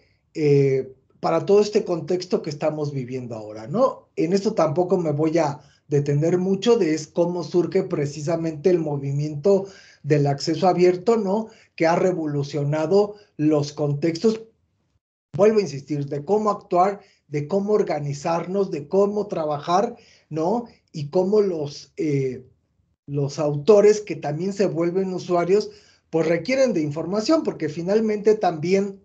S2: para todo este contexto que estamos viviendo ahora, ¿no? En esto tampoco me voy a detener mucho de es cómo surge precisamente el movimiento del acceso abierto, ¿no? Que ha revolucionado los contextos, vuelvo a insistir, de cómo actuar, de cómo organizarnos, de cómo trabajar, ¿no? Y cómo los autores que también se vuelven usuarios, pues requieren de información, porque finalmente también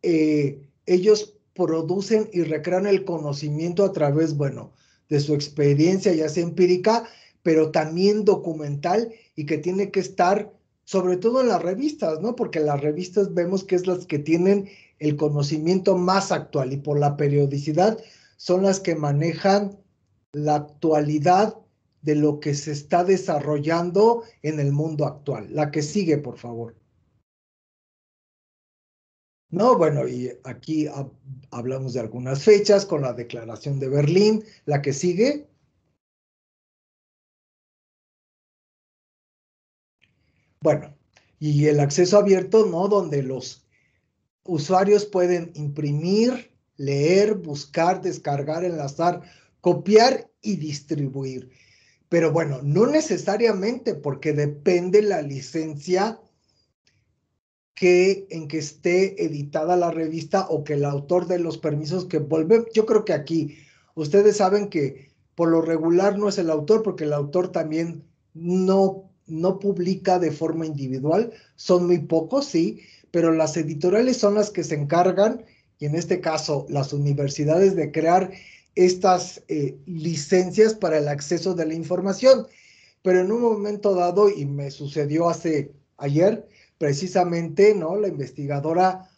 S2: ellos producen y recrean el conocimiento a través, bueno, de su experiencia, ya sea empírica, pero también documental y que tiene que estar, sobre todo en las revistas, ¿no? Porque las revistas vemos que es las que tienen el conocimiento más actual y por la periodicidad son las que manejan la actualidad de lo que se está desarrollando en el mundo actual. La que sigue, por favor. No, bueno, y aquí hablamos de algunas fechas con la Declaración de Berlín, la que sigue. Bueno, y el acceso abierto, ¿no? Donde los usuarios pueden imprimir, leer, buscar, descargar, enlazar, copiar y distribuir. Pero bueno, no necesariamente porque depende la licencia en que esté editada la revista o que el autor de los permisos que vuelve. Yo creo que aquí ustedes saben que por lo regular no es el autor, porque el autor también no publica de forma individual, son muy pocos, sí, pero las editoriales son las que se encargan, y en este caso las universidades, de crear estas licencias para el acceso de la información. Pero en un momento dado, y me sucedió ayer, precisamente, ¿no? La investigadora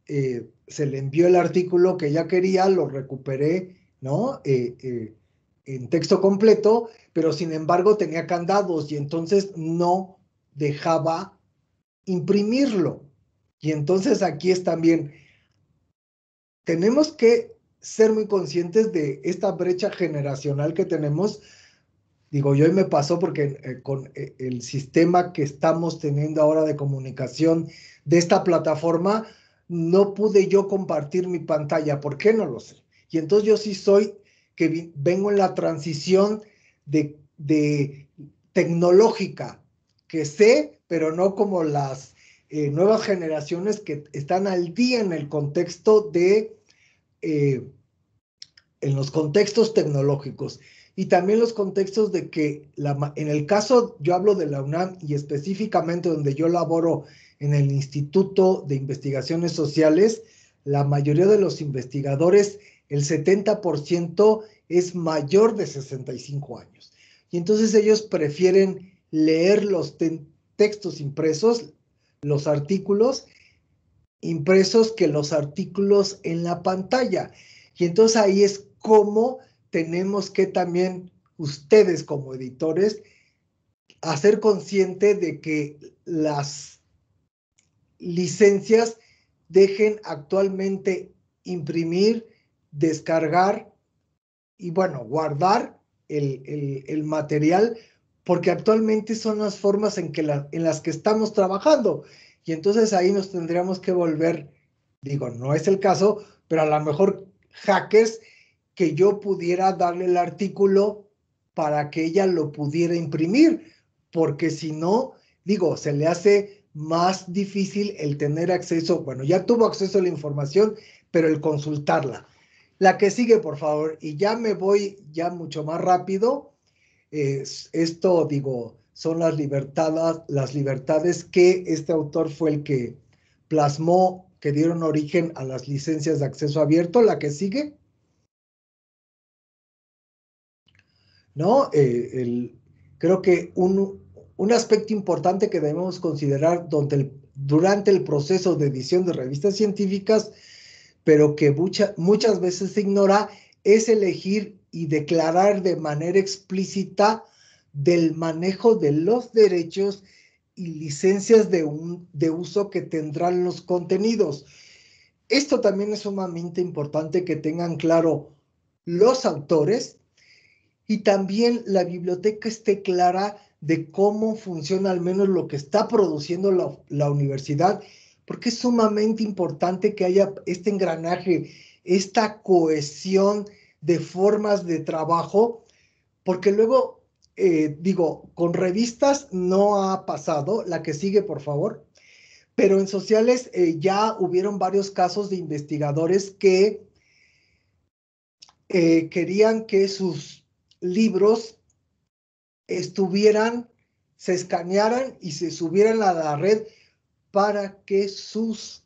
S2: se le envió el artículo que ella quería, lo recuperé, ¿no? En texto completo, pero sin embargo tenía candados y entonces no dejaba imprimirlo. Y entonces aquí es también, tenemos que ser muy conscientes de esta brecha generacional que tenemos. Digo, yo hoy me pasó porque con el sistema que estamos teniendo ahora de comunicación de esta plataforma, no pude yo compartir mi pantalla. ¿Por qué? No lo sé. Y entonces yo sí soy, que vengo en la transición de tecnológica, que sé, pero no como las nuevas generaciones que están al día en el contexto eh, en los contextos tecnológicos y también los contextos de que en el caso, yo hablo de la UNAM y específicamente donde yo laboro en el Instituto de Investigaciones Sociales, la mayoría de los investigadores, el 70% es mayor de 65 años. Y entonces ellos prefieren leer los textos impresos, los artículos impresos, que los artículos en la pantalla. Y entonces ahí es como tenemos que también ustedes como editores hacer consciente de que las licencias dejen actualmente imprimir, descargar bueno, guardar el material, porque actualmente son las formas en las que estamos trabajando. Y entonces ahí nos tendríamos que volver, digo, no es el caso, pero a lo mejor hackers, que yo pudiera darle el artículo para que ella lo pudiera imprimir, porque si no, digo, se le hace más difícil el tener acceso. Bueno, ya tuvo acceso a la información, pero el consultarla. La que sigue, por favor, y ya me voy ya mucho más rápido. Esto, digo, son las libertades que este autor fue el que plasmó, que dieron origen a las licencias de acceso abierto. La que sigue, ¿no? Creo que un aspecto importante que debemos considerar durante el proceso de edición de revistas científicas, pero que muchas veces se ignora, es elegir y declarar de manera explícita del manejo de los derechos y licencias de uso que tendrán los contenidos. Esto también es sumamente importante que tengan claro los autores, y también la biblioteca esté clara de cómo funciona al menos lo que está produciendo la universidad, porque es sumamente importante que haya este engranaje, esta cohesión de formas de trabajo, porque luego, digo, con revistas no ha pasado. La que sigue, por favor. Pero en sociales ya hubieron varios casos de investigadores que querían que sus libros se escanearan y se subieran a la red para que sus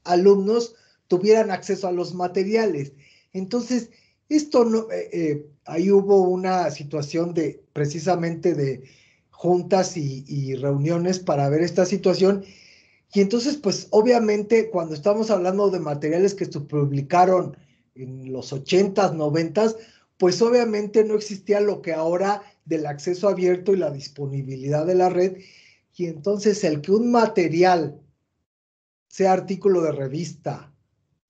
S2: alumnos tuvieran acceso a los materiales. Entonces, esto no, ahí hubo una situación precisamente de juntas y reuniones para ver esta situación. Y entonces, pues obviamente, cuando estamos hablando de materiales que se publicaron en los 80s, 90s, pues obviamente no existía lo que ahora del acceso abierto y la disponibilidad de la red. Y entonces el que un material, sea artículo de revista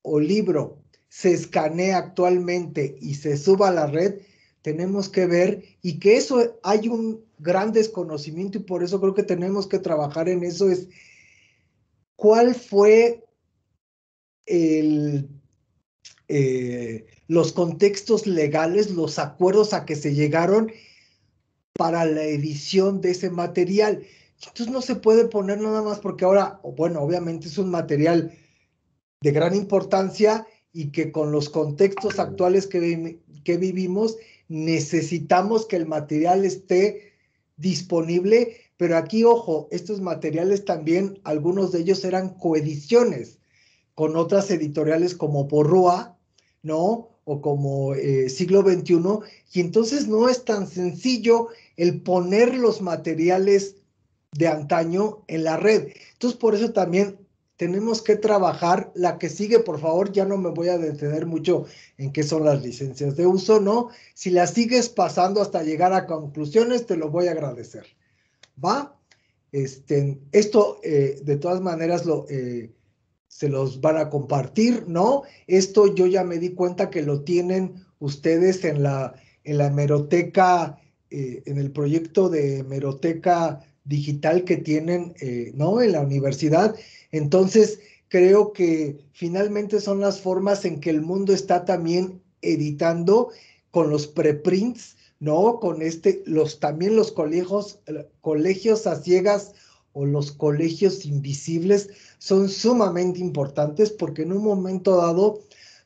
S2: o libro, se escanee actualmente y se suba a la red, tenemos que ver, y que eso hay un gran desconocimiento, y por eso creo que tenemos que trabajar en eso, es cuál fue los contextos legales, los acuerdos a que se llegaron para la edición de ese material. Entonces no se puede poner nada más porque ahora, bueno, obviamente es un material de gran importancia y que con los contextos actuales que vivimos necesitamos que el material esté disponible, pero aquí, ojo, estos materiales también, algunos de ellos eran coediciones con otras editoriales como Porrúa, ¿no? O como Siglo XXI, y entonces no es tan sencillo el poner los materiales de antaño en la red. Entonces, por eso también tenemos que trabajar. La que sigue, por favor, ya no me voy a detener mucho en qué son las licencias de uso, ¿no? Si las sigues pasando hasta llegar a conclusiones, te lo voy a agradecer. ¿Va? Esto, de todas maneras, se los van a compartir, ¿no? Esto yo ya me di cuenta que lo tienen ustedes en la hemeroteca, en el proyecto de hemeroteca digital que tienen, ¿no? En la universidad. Entonces, creo que finalmente son las formas en que el mundo está también editando con los preprints, ¿no? Con también los colegios a ciegas o los colegios invisibles son sumamente importantes, porque en un momento dado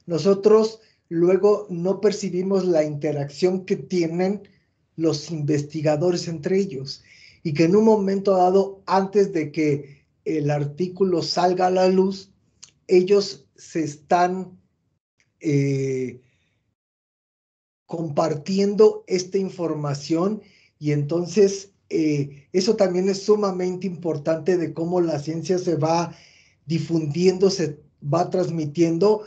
S2: nosotros luego no percibimos la interacción que tienen los investigadores entre ellos, y que en un momento dado, antes de que el artículo salga a la luz, ellos se están compartiendo esta información, y entonces eso también es sumamente importante de cómo la ciencia se va difundiendo, se va transmitiendo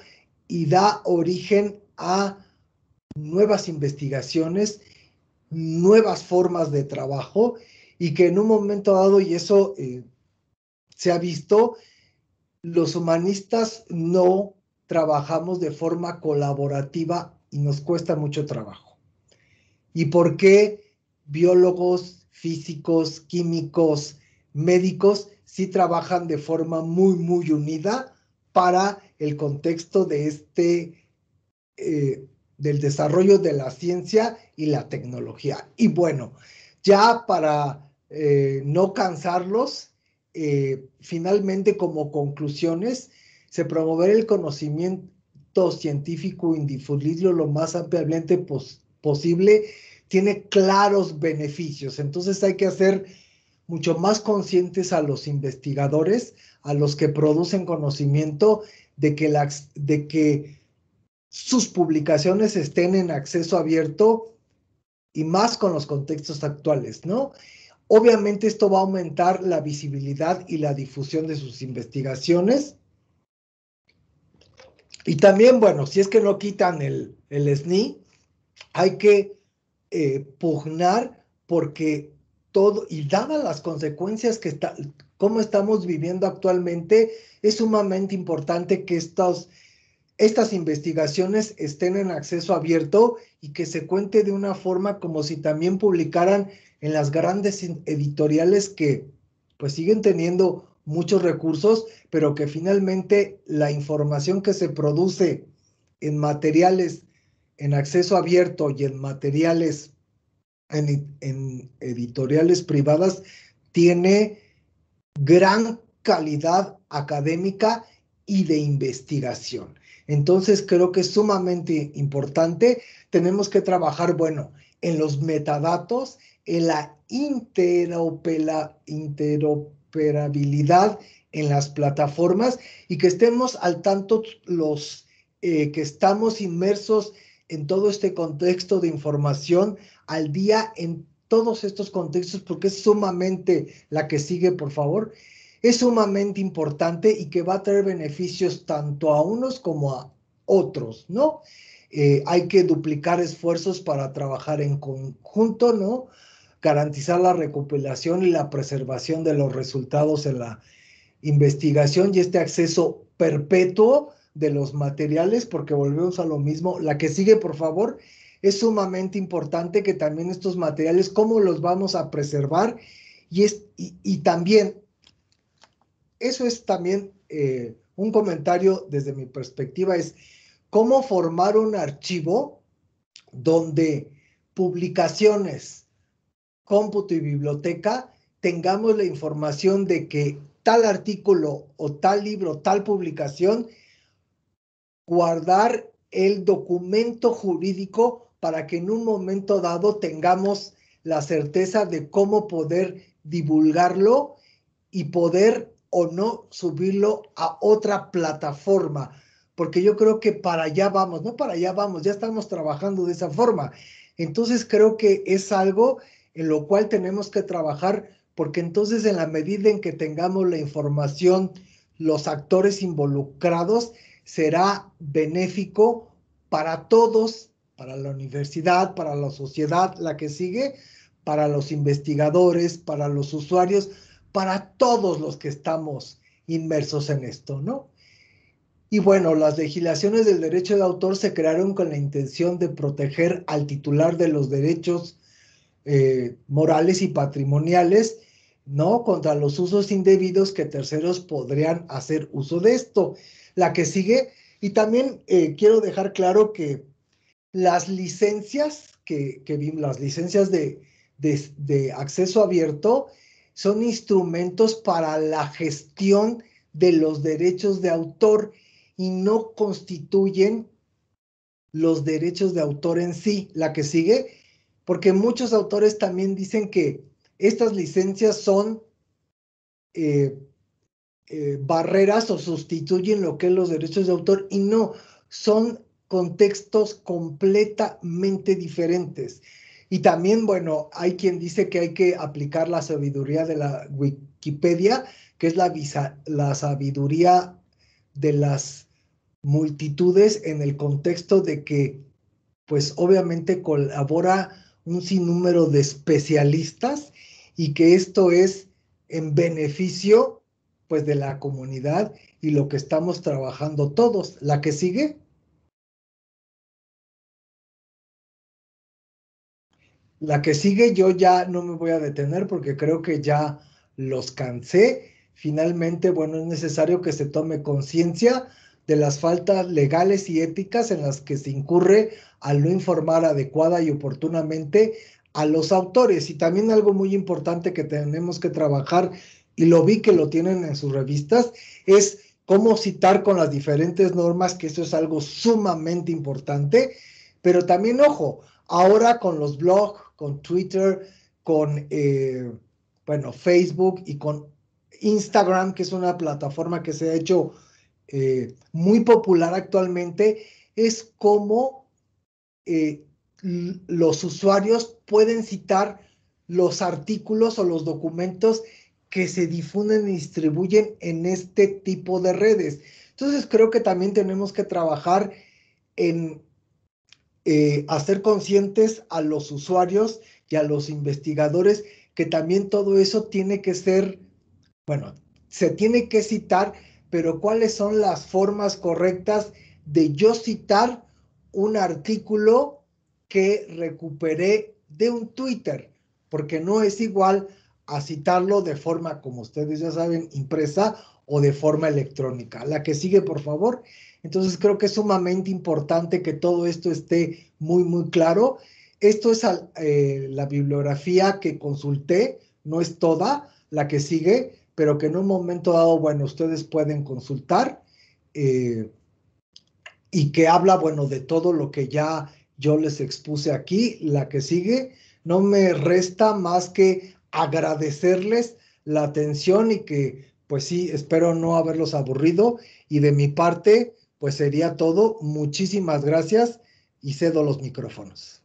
S2: y da origen a nuevas investigaciones, nuevas formas de trabajo, y que en un momento dado, y eso se ha visto, los humanistas no trabajamos de forma colaborativa y nos cuesta mucho trabajo. ¿Y por qué biólogos, físicos, químicos, médicos sí trabajan de forma muy, muy unida para el contexto de del desarrollo de la ciencia y la tecnología? Y bueno, ya para no cansarlos, finalmente como conclusiones, se promoverá el conocimiento científico y difundirlo lo más ampliamente posible, tiene claros beneficios. Entonces hay que hacer mucho más conscientes a los investigadores, a los que producen conocimiento, de que sus publicaciones estén en acceso abierto y más con los contextos actuales, ¿no? Obviamente esto va a aumentar la visibilidad y la difusión de sus investigaciones. Y también, bueno, si es que no quitan el SNI, hay que pugnar porque todo, y dadas las consecuencias cómo estamos viviendo actualmente, es sumamente importante que estas investigaciones estén en acceso abierto y que se cuente de una forma como si también publicaran en las grandes editoriales que pues siguen teniendo muchos recursos, pero que finalmente la información que se produce en materiales en acceso abierto y en materiales en editoriales privadas tiene gran calidad académica y de investigación. Entonces creo que es sumamente importante. Tenemos que trabajar, bueno, en los metadatos, en la interoperabilidad en las plataformas y que estemos al tanto los que estamos inmersos en todo este contexto de información al día en todos estos contextos, porque es sumamente, la que sigue, por favor, es sumamente importante y que va a traer beneficios tanto a unos como a otros, ¿no? Hay que duplicar esfuerzos para trabajar en conjunto, ¿no? Garantizar la recopilación y la preservación de los resultados en la investigación y este acceso perpetuo de los materiales, porque volvemos a lo mismo. La que sigue, por favor. Es sumamente importante que también estos materiales, cómo los vamos a preservar y también, eso es también un comentario desde mi perspectiva, es cómo formar un archivo donde publicaciones, cómputo y biblioteca tengamos la información de que tal artículo o tal libro, tal publicación, guardar el documento jurídico para que en un momento dado tengamos la certeza de cómo poder divulgarlo y poder o no subirlo a otra plataforma, porque yo creo que para allá vamos, no para allá vamos, ya estamos trabajando de esa forma. Entonces creo que es algo en lo cual tenemos que trabajar, porque entonces en la medida en que tengamos la información, los actores involucrados, será benéfico para todos, para la universidad, para la sociedad, la que sigue, para los investigadores, para los usuarios, para todos los que estamos inmersos en esto, ¿no? Y bueno, las legislaciones del derecho de autor se crearon con la intención de proteger al titular de los derechos morales y patrimoniales, ¿no? Contra los usos indebidos que terceros podrían hacer uso de esto. La que sigue, y también quiero dejar claro que las licencias las licencias de acceso abierto son instrumentos para la gestión de los derechos de autor y no constituyen los derechos de autor en sí. La que sigue, porque muchos autores también dicen que estas licencias son barreras o sustituyen lo que es los derechos de autor y no, son contextos completamente diferentes. Y también, bueno, hay quien dice que hay que aplicar la sabiduría de la Wikipedia, que es la sabiduría de las multitudes en el contexto de que, pues obviamente colabora un sinnúmero de especialistas y que esto es en beneficio pues de la comunidad y lo que estamos trabajando todos. La que sigue. La que sigue yo ya no me voy a detener porque creo que ya los cansé. Finalmente, bueno, es necesario que se tome conciencia de las faltas legales y éticas en las que se incurre al no informar adecuada y oportunamente a los autores. Y también algo muy importante que tenemos que trabajar, y lo vi que lo tienen en sus revistas, es cómo citar con las diferentes normas, que eso es algo sumamente importante. Pero también, ojo, ahora con los blogs, con Twitter, con bueno, Facebook y con Instagram, que es una plataforma que se ha hecho muy popular actualmente, es como los usuarios pueden citar los artículos o los documentos que se difunden y distribuyen en este tipo de redes. Entonces creo que también tenemos que trabajar en hacer conscientes a los usuarios y a los investigadores que también todo eso tiene que ser, bueno, se tiene que citar, pero cuáles son las formas correctas de yo citar un artículo que recuperé de un Twitter, porque no es igual a citarlo de forma, como ustedes ya saben, impresa o de forma electrónica. La que sigue, por favor. Entonces creo que es sumamente importante que todo esto esté muy, muy claro. Esto es la bibliografía que consulté, no es toda la que sigue, pero que en un momento dado, bueno, ustedes pueden consultar y que habla, bueno, de todo lo que ya yo les expuse aquí. La que sigue, no me resta más que agradecerles la atención y que, pues sí, espero no haberlos aburrido. Y de mi parte, pues sería todo. Muchísimas gracias y cedo los micrófonos.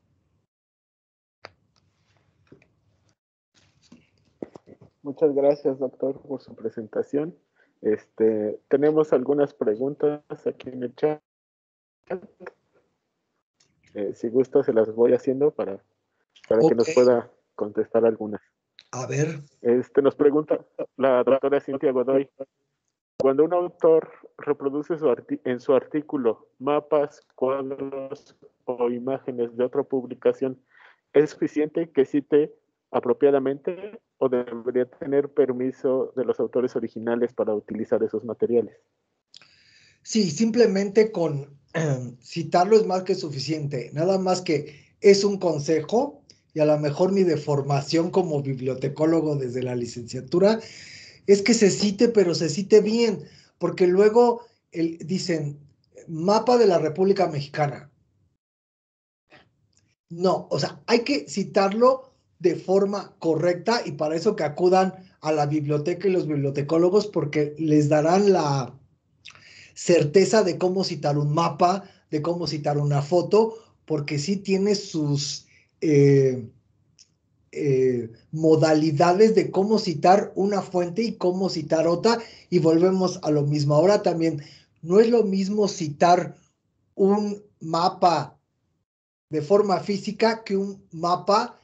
S3: Muchas gracias, doctor, por su presentación. Tenemos algunas preguntas aquí en el chat. Si gusta, se las voy haciendo para que nos pueda contestar algunas.
S2: A ver.
S3: Nos pregunta la doctora Cintia Godoy, cuando un autor reproduce en su artículo mapas, cuadros o imágenes de otra publicación, ¿es suficiente que cite apropiadamente o debería tener permiso de los autores originales para utilizar esos materiales?
S2: Sí, simplemente con citarlo es más que suficiente. Nada más que es un consejo y a lo mejor mi deformación como bibliotecólogo desde la licenciatura es que se cite, pero se cite bien, porque luego dicen mapa de la República Mexicana. No, o sea, hay que citarlo de forma correcta y para eso que acudan a la biblioteca y los bibliotecólogos porque les darán la certeza de cómo citar un mapa, de cómo citar una foto, porque sí tiene sus modalidades de cómo citar una fuente y cómo citar otra, y volvemos a lo mismo. Ahora también, no es lo mismo citar un mapa de forma física que un mapa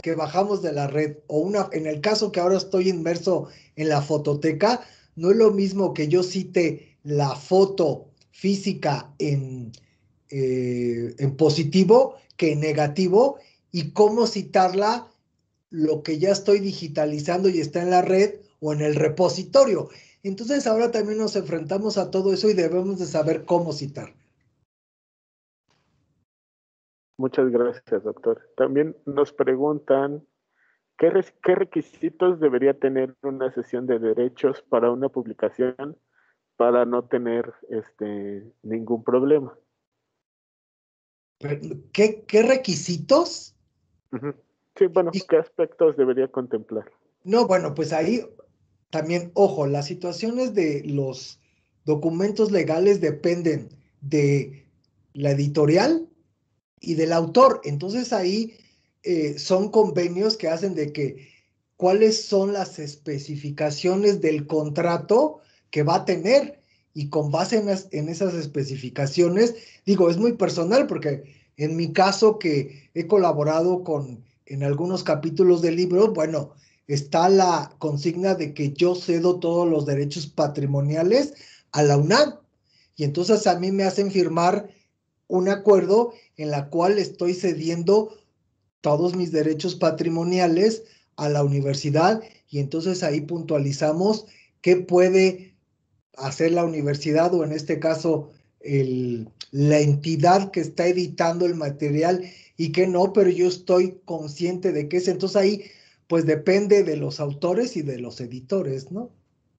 S2: que bajamos de la red, o en el caso que ahora estoy inmerso en la fototeca, no es lo mismo que yo cite la foto física en positivo que en negativo, y cómo citarla lo que ya estoy digitalizando y está en la red o en el repositorio. Entonces ahora también nos enfrentamos a todo eso y debemos de saber cómo citar.
S3: Muchas gracias, doctor. También nos preguntan ¿qué requisitos debería tener una sesión de derechos para una publicación para no tener ningún problema?
S2: ¿Qué requisitos?
S3: Sí, bueno, ¿qué aspectos debería contemplar?
S2: No, bueno, pues ahí también, ojo, las situaciones de los documentos legales dependen de la editorial y del autor. Entonces ahí son convenios que hacen de que cuáles son las especificaciones del contrato que va a tener, y con base en esas especificaciones, digo, es muy personal porque en mi caso que he colaborado en algunos capítulos del libro, bueno, está la consigna de que yo cedo todos los derechos patrimoniales a la UNAM, y entonces a mí me hacen firmar un acuerdo en la cual estoy cediendo todos mis derechos patrimoniales a la universidad, y entonces ahí puntualizamos qué puede hacer la universidad, o en este caso la entidad que está editando el material, y qué no, pero yo estoy consciente de que es. Entonces ahí pues depende de los autores y de los editores, ¿no?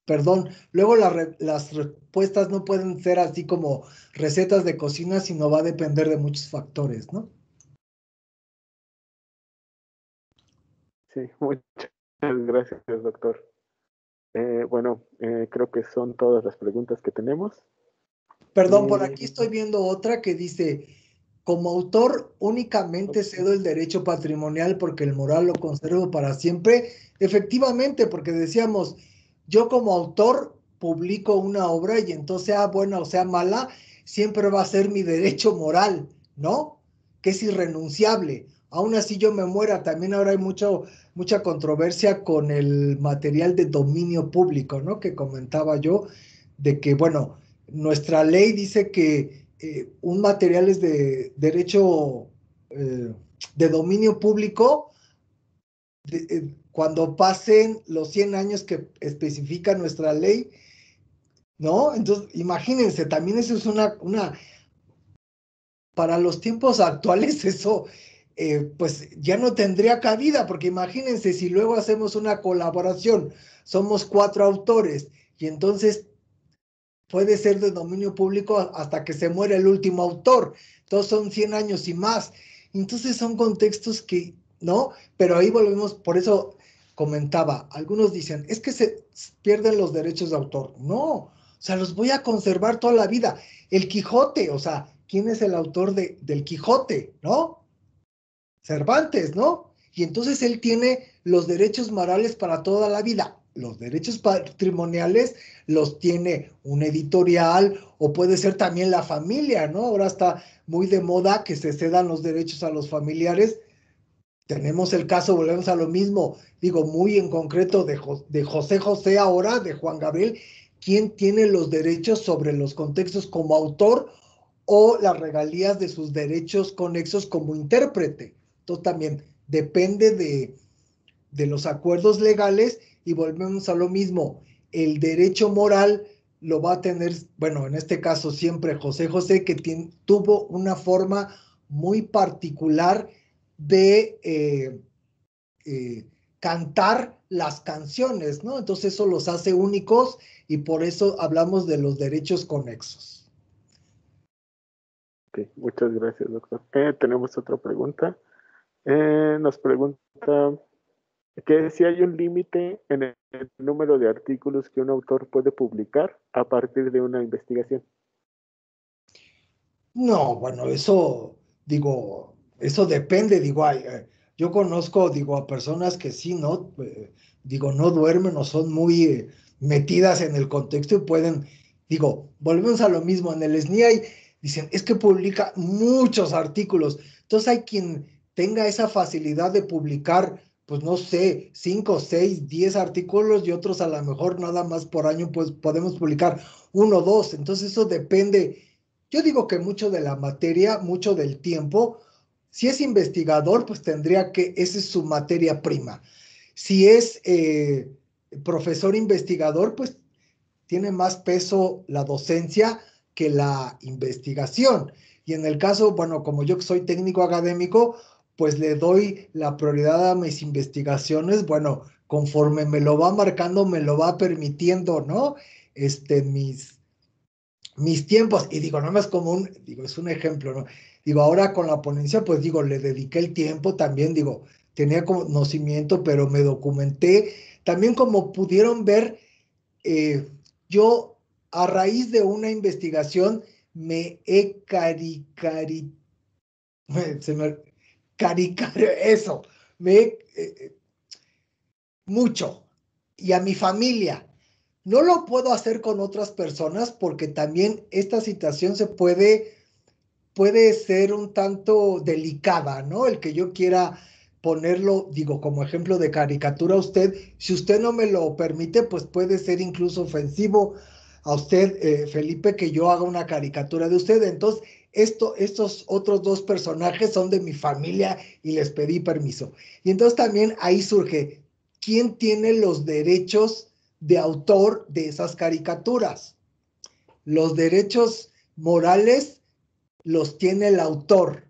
S2: Perdón, luego las respuestas no pueden ser así como recetas de cocina, sino va a depender de muchos factores, ¿no?
S3: Sí, muchas gracias, doctor. Bueno, creo que son todas las preguntas que tenemos.
S2: Perdón, por aquí estoy viendo otra que dice: como autor únicamente cedo el derecho patrimonial porque el moral lo conservo para siempre. Efectivamente, porque decíamos, yo como autor publico una obra y entonces sea buena o sea mala, siempre va a ser mi derecho moral, ¿no? Que es irrenunciable. Aún así yo me muera. También ahora hay mucha controversia con el material de dominio público, ¿no? Que comentaba yo, de que, bueno, nuestra ley dice que un material es de derecho de dominio público cuando pasen los 100 años que especifica nuestra ley, ¿no? Entonces, imagínense, también eso es para los tiempos actuales eso, pues ya no tendría cabida, porque imagínense si luego hacemos una colaboración, somos 4 autores, y entonces puede ser de dominio público hasta que se muere el último autor. Entonces son 100 años y más. Entonces son contextos que, ¿no? Pero ahí volvemos, por eso comentaba, algunos dicen, es que se pierden los derechos de autor. No, o sea, los voy a conservar toda la vida. El Quijote, o sea, ¿quién es el autor del Quijote, no? Cervantes, ¿no? Y entonces él tiene los derechos morales para toda la vida. Los derechos patrimoniales los tiene un editorial, o puede ser también la familia, ¿no? Ahora está muy de moda que se cedan los derechos a los familiares. Tenemos el caso, volvemos a lo mismo, digo, muy en concreto de José José ahora, de Juan Gabriel, ¿quién tiene los derechos sobre los contextos como autor o las regalías de sus derechos conexos como intérprete? Entonces también depende de los acuerdos legales, y volvemos a lo mismo, el derecho moral lo va a tener, bueno, en este caso siempre José José, que tuvo una forma muy particular de cantar las canciones, ¿no? Entonces eso los hace únicos, y por eso hablamos de los derechos conexos.
S3: Ok, muchas gracias, doctor. Tenemos otra pregunta. Nos pregunta que si hay un límite en el número de artículos que un autor puede publicar a partir de una investigación.
S2: No, bueno, eso, digo, eso depende, digo, yo conozco, digo, a personas que sí, ¿no? Digo, no duermen o son muy metidas en el contexto y pueden, digo, volvemos a lo mismo, en el SNI dicen, es que publica muchos artículos. Entonces hay quien tenga esa facilidad de publicar, pues no sé, 5, 6, 10 artículos, y otros a lo mejor nada más por año, pues podemos publicar 1 o 2. Entonces eso depende. Yo digo que mucho de la materia, mucho del tiempo. Si es investigador, pues tendría que, esa es su materia prima. Si es profesor investigador, pues tiene más peso la docencia que la investigación. Y en el caso, bueno, como yo que soy técnico académico, pues le doy la prioridad a mis investigaciones, bueno, conforme me lo va marcando, me lo va permitiendo, ¿no? Mis tiempos, y digo, nada más como digo, es un ejemplo, ¿no? Digo, ahora con la ponencia, pues digo, le dediqué el tiempo también, digo, tenía conocimiento, pero me documenté. También, como pudieron ver, yo a raíz de una investigación me he eso, mucho, y a mi familia. No lo puedo hacer con otras personas porque también esta situación puede ser un tanto delicada, ¿no? El que yo quiera ponerlo, digo, como ejemplo de caricatura a usted, si usted no me lo permite, pues puede ser incluso ofensivo a usted, Felipe, que yo haga una caricatura de usted. Entonces, estos otros dos personajes son de mi familia y les pedí permiso. Y entonces también ahí surge, ¿quién tiene los derechos de autor de esas caricaturas? Los derechos morales los tiene el autor,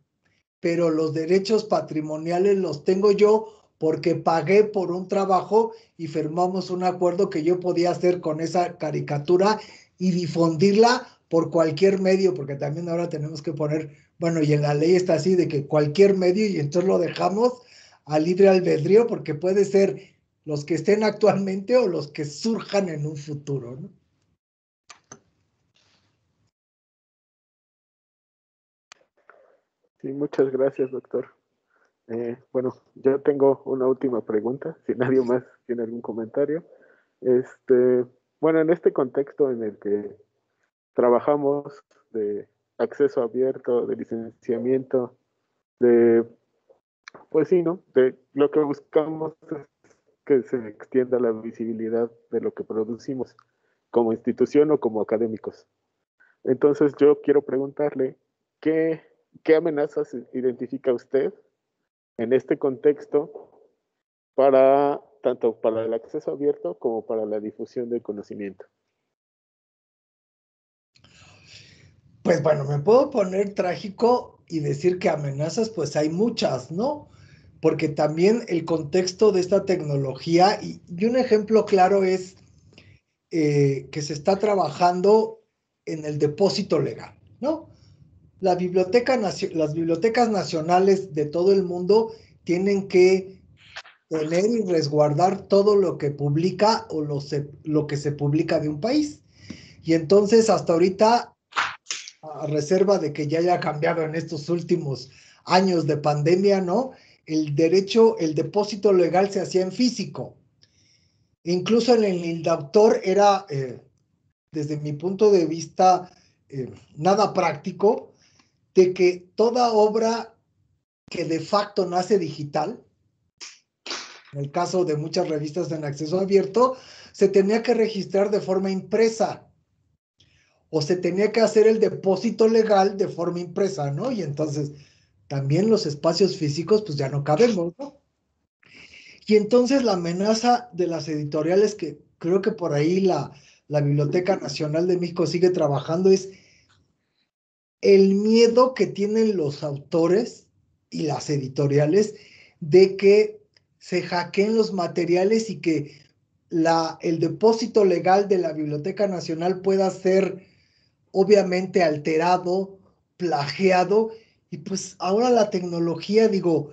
S2: pero los derechos patrimoniales los tengo yo porque pagué por un trabajo y firmamos un acuerdo que yo podía hacer con esa caricatura y difundirla por cualquier medio, porque también ahora tenemos que poner, bueno, y en la ley está así de que cualquier medio, y entonces lo dejamos a libre albedrío porque puede ser los que estén actualmente o los que surjan en un futuro, ¿no?
S3: Sí, muchas gracias, doctor. Bueno, yo tengo una última pregunta, si nadie más tiene algún comentario. Bueno, en este contexto en el que trabajamos de acceso abierto, de licenciamiento, pues sí, ¿no? De lo que buscamos es que se extienda la visibilidad de lo que producimos como institución o como académicos. Entonces yo quiero preguntarle, ¿qué amenazas identifica usted en este contexto tanto para el acceso abierto como para la difusión del conocimiento?
S2: Pues bueno, me puedo poner trágico y decir que amenazas, pues hay muchas, ¿no? Porque también el contexto de esta tecnología, y un ejemplo claro es que se está trabajando en el depósito legal, ¿no? Las bibliotecas nacionales de todo el mundo tienen que tener y resguardar todo lo que publica o lo que se publica de un país. Y entonces hasta ahorita, a reserva de que ya haya cambiado en estos últimos años de pandemia, ¿no? El depósito legal se hacía en físico. Incluso en el INDAUTOR era, desde mi punto de vista, nada práctico, de que toda obra que de facto nace digital, en el caso de muchas revistas en acceso abierto, se tenía que registrar de forma impresa o se tenía que hacer el depósito legal de forma impresa, ¿no? Y entonces también los espacios físicos pues ya no cabemos, ¿no? Y entonces la amenaza de las editoriales, que creo que por ahí la Biblioteca Nacional de México sigue trabajando, es el miedo que tienen los autores y las editoriales de que se hackeen los materiales y que el depósito legal de la Biblioteca Nacional pueda ser obviamente alterado, plagiado, y pues ahora la tecnología, digo,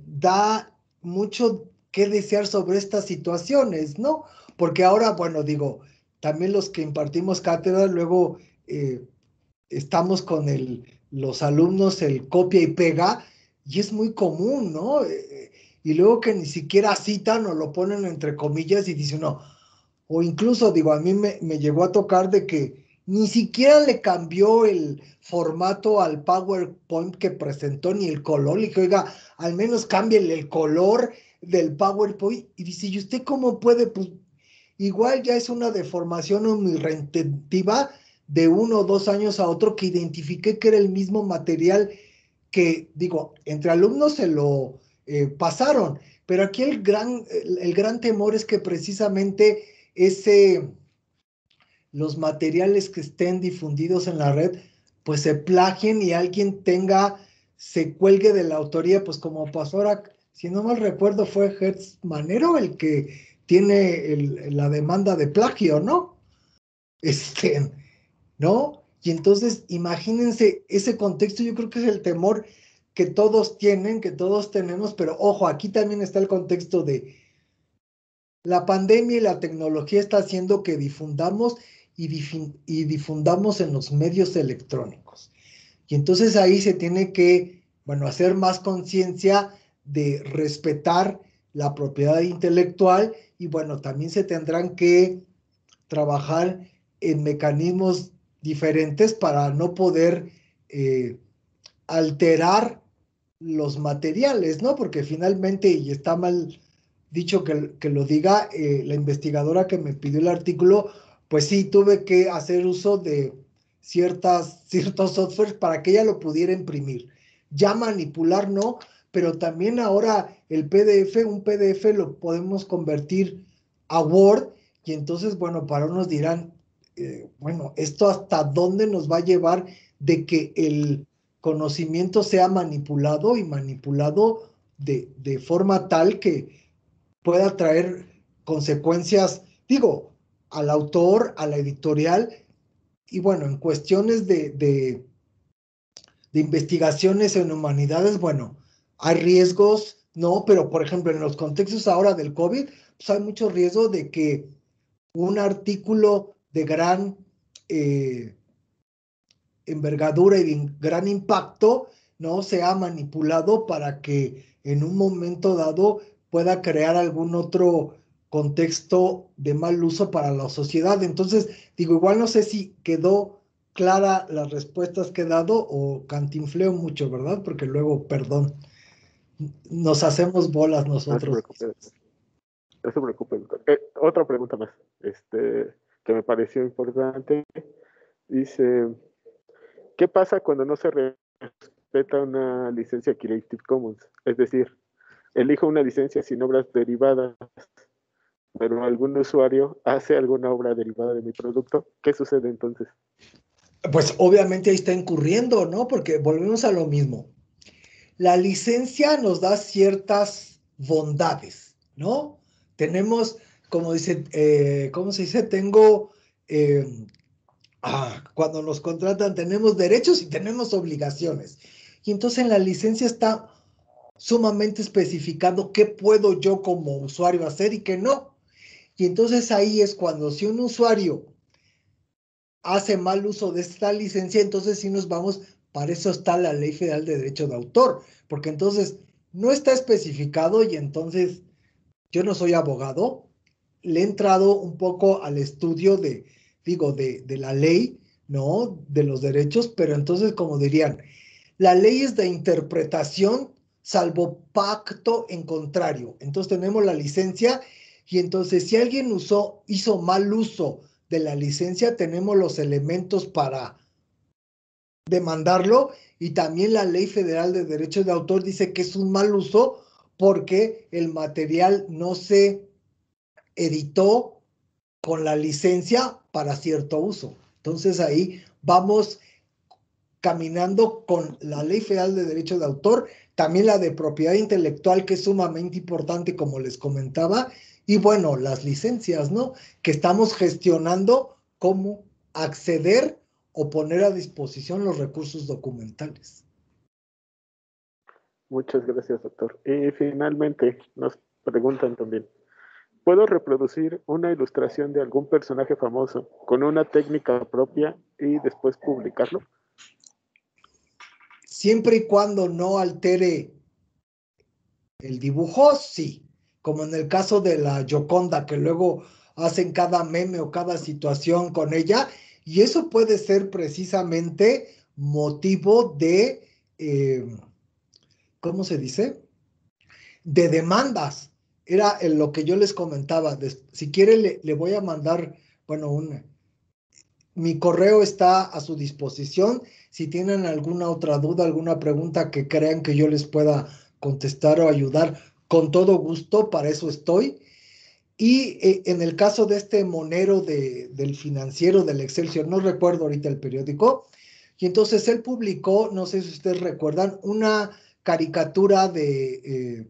S2: da mucho que desear sobre estas situaciones, ¿no? Porque ahora, bueno, digo, también los que impartimos cátedra, luego estamos con los alumnos, el copia y pega, y es muy común, ¿no? Y luego que ni siquiera citan o lo ponen entre comillas y dicen, no, o incluso, digo, a mí me llegó a tocar de que ni siquiera le cambió el formato al PowerPoint que presentó, ni el color. Le dije, oiga, al menos cámbiale el color del PowerPoint. Y dice, ¿y usted cómo puede? Pues igual ya es una deformación o muy retentiva de 1 o 2 años a otro que identifiqué que era el mismo material que, digo, entre alumnos se lo pasaron. Pero aquí el gran temor es que precisamente los materiales que estén difundidos en la red, pues se plagien y alguien se cuelgue de la autoría, pues como pasó ahora, si no mal recuerdo, fue Hertz Manero el que tiene la demanda de plagio, ¿no? ¿No? Y entonces, imagínense ese contexto, yo creo que es el temor que todos tienen, que todos tenemos, pero ojo, aquí también está el contexto de la pandemia y la tecnología está haciendo que difundamos y difundamos en los medios electrónicos. Y entonces ahí se tiene que, bueno, hacer más conciencia de respetar la propiedad intelectual y bueno, también se tendrán que trabajar en mecanismos diferentes para no poder alterar los materiales, ¿no? Porque finalmente, y está mal dicho que lo diga, la investigadora que me pidió el artículo, pues sí, tuve que hacer uso de ciertos softwares para que ella lo pudiera imprimir. Ya manipular no, pero también ahora el PDF, un PDF lo podemos convertir a Word y entonces, bueno, para unos dirán, bueno, ¿esto hasta dónde nos va a llevar de que el conocimiento sea manipulado y manipulado de forma tal que pueda traer consecuencias, digo, al autor, a la editorial, y bueno, en cuestiones de investigaciones en humanidades, bueno, hay riesgos, no, pero por ejemplo, en los contextos ahora del COVID, pues hay mucho riesgo de que un artículo de gran envergadura y de gran impacto, ¿no? Sea manipulado para que en un momento dado pueda crear algún otro contexto de mal uso para la sociedad. Entonces, digo, igual no sé si quedó clara las respuestas que he dado o cantinfleo mucho, ¿verdad? Porque luego, perdón, nos hacemos bolas
S3: No se
S2: nosotros.
S3: preocupe, no se preocupe, doctor. Otra pregunta más, que me pareció importante. Dice, ¿qué pasa cuando no se respeta una licencia Creative Commons? Es decir, elijo una licencia sin obras derivadas, pero algún usuario hace alguna obra derivada de mi producto. ¿Qué sucede entonces?
S2: Pues obviamente ahí está incurriendo, ¿no? Porque volvemos a lo mismo. La licencia nos da ciertas bondades, ¿no? Tenemos, como dice, ¿cómo se dice? Cuando nos contratan tenemos derechos y tenemos obligaciones. Y entonces en la licencia está sumamente especificado qué puedo yo como usuario hacer y qué no. Y entonces ahí es cuando si un usuario hace mal uso de esta licencia, entonces sí nos vamos, para eso está la Ley Federal de Derecho de Autor, porque entonces no está especificado y entonces yo no soy abogado, le he entrado un poco al estudio de la ley, ¿no? De los derechos, pero entonces, como dirían, la ley es de interpretación salvo pacto en contrario. Entonces tenemos la licencia y entonces si alguien hizo mal uso de la licencia, tenemos los elementos para demandarlo y también la Ley Federal de Derechos de Autor dice que es un mal uso porque el material no se editó con la licencia para cierto uso. Entonces ahí vamos caminando con la Ley Federal de Derechos de Autor, también la de propiedad intelectual, que es sumamente importante, como les comentaba, y bueno, las licencias, ¿no? Que estamos gestionando cómo acceder o poner a disposición los recursos documentales.
S3: Muchas gracias, doctor. Y finalmente nos preguntan también, ¿puedo reproducir una ilustración de algún personaje famoso con una técnica propia y después publicarlo?
S2: Siempre y cuando no altere el dibujo, sí. Como en el caso de la Gioconda, que luego hacen cada meme o cada situación con ella, y eso puede ser precisamente motivo de, ¿cómo se dice? De demandas. Era lo que yo les comentaba. Si quiere, le voy a mandar, bueno, mi correo está a su disposición. Si tienen alguna otra duda, alguna pregunta que crean que yo les pueda contestar o ayudar, con todo gusto, para eso estoy. Y en el caso de este monero del Financiero, del Excelsior, no recuerdo ahorita el periódico, y entonces él publicó, no sé si ustedes recuerdan, una caricatura de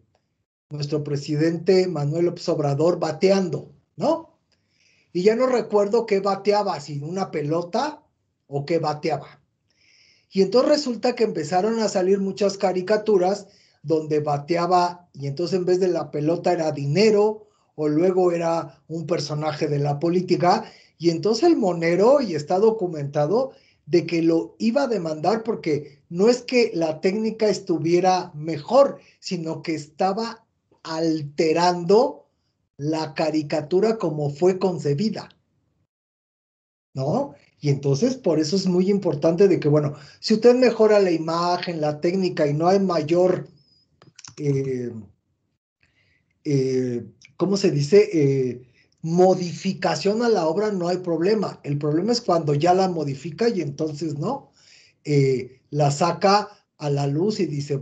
S2: nuestro presidente Manuel López Obrador bateando, ¿no? Y ya no recuerdo qué bateaba, si una pelota o qué bateaba. Y entonces resulta que empezaron a salir muchas caricaturas donde bateaba y entonces en vez de la pelota era dinero o luego era un personaje de la política y entonces el monero, y está documentado, de que lo iba a demandar porque no es que la técnica estuviera mejor, sino que estaba alterando la caricatura como fue concebida, ¿no? Y entonces por eso es muy importante de que, bueno, si usted mejora la imagen, la técnica y no hay mayor, eh, ¿cómo se dice? modificación a la obra no hay problema. El problema es cuando ya la modifica y entonces no, la saca a la luz y dice,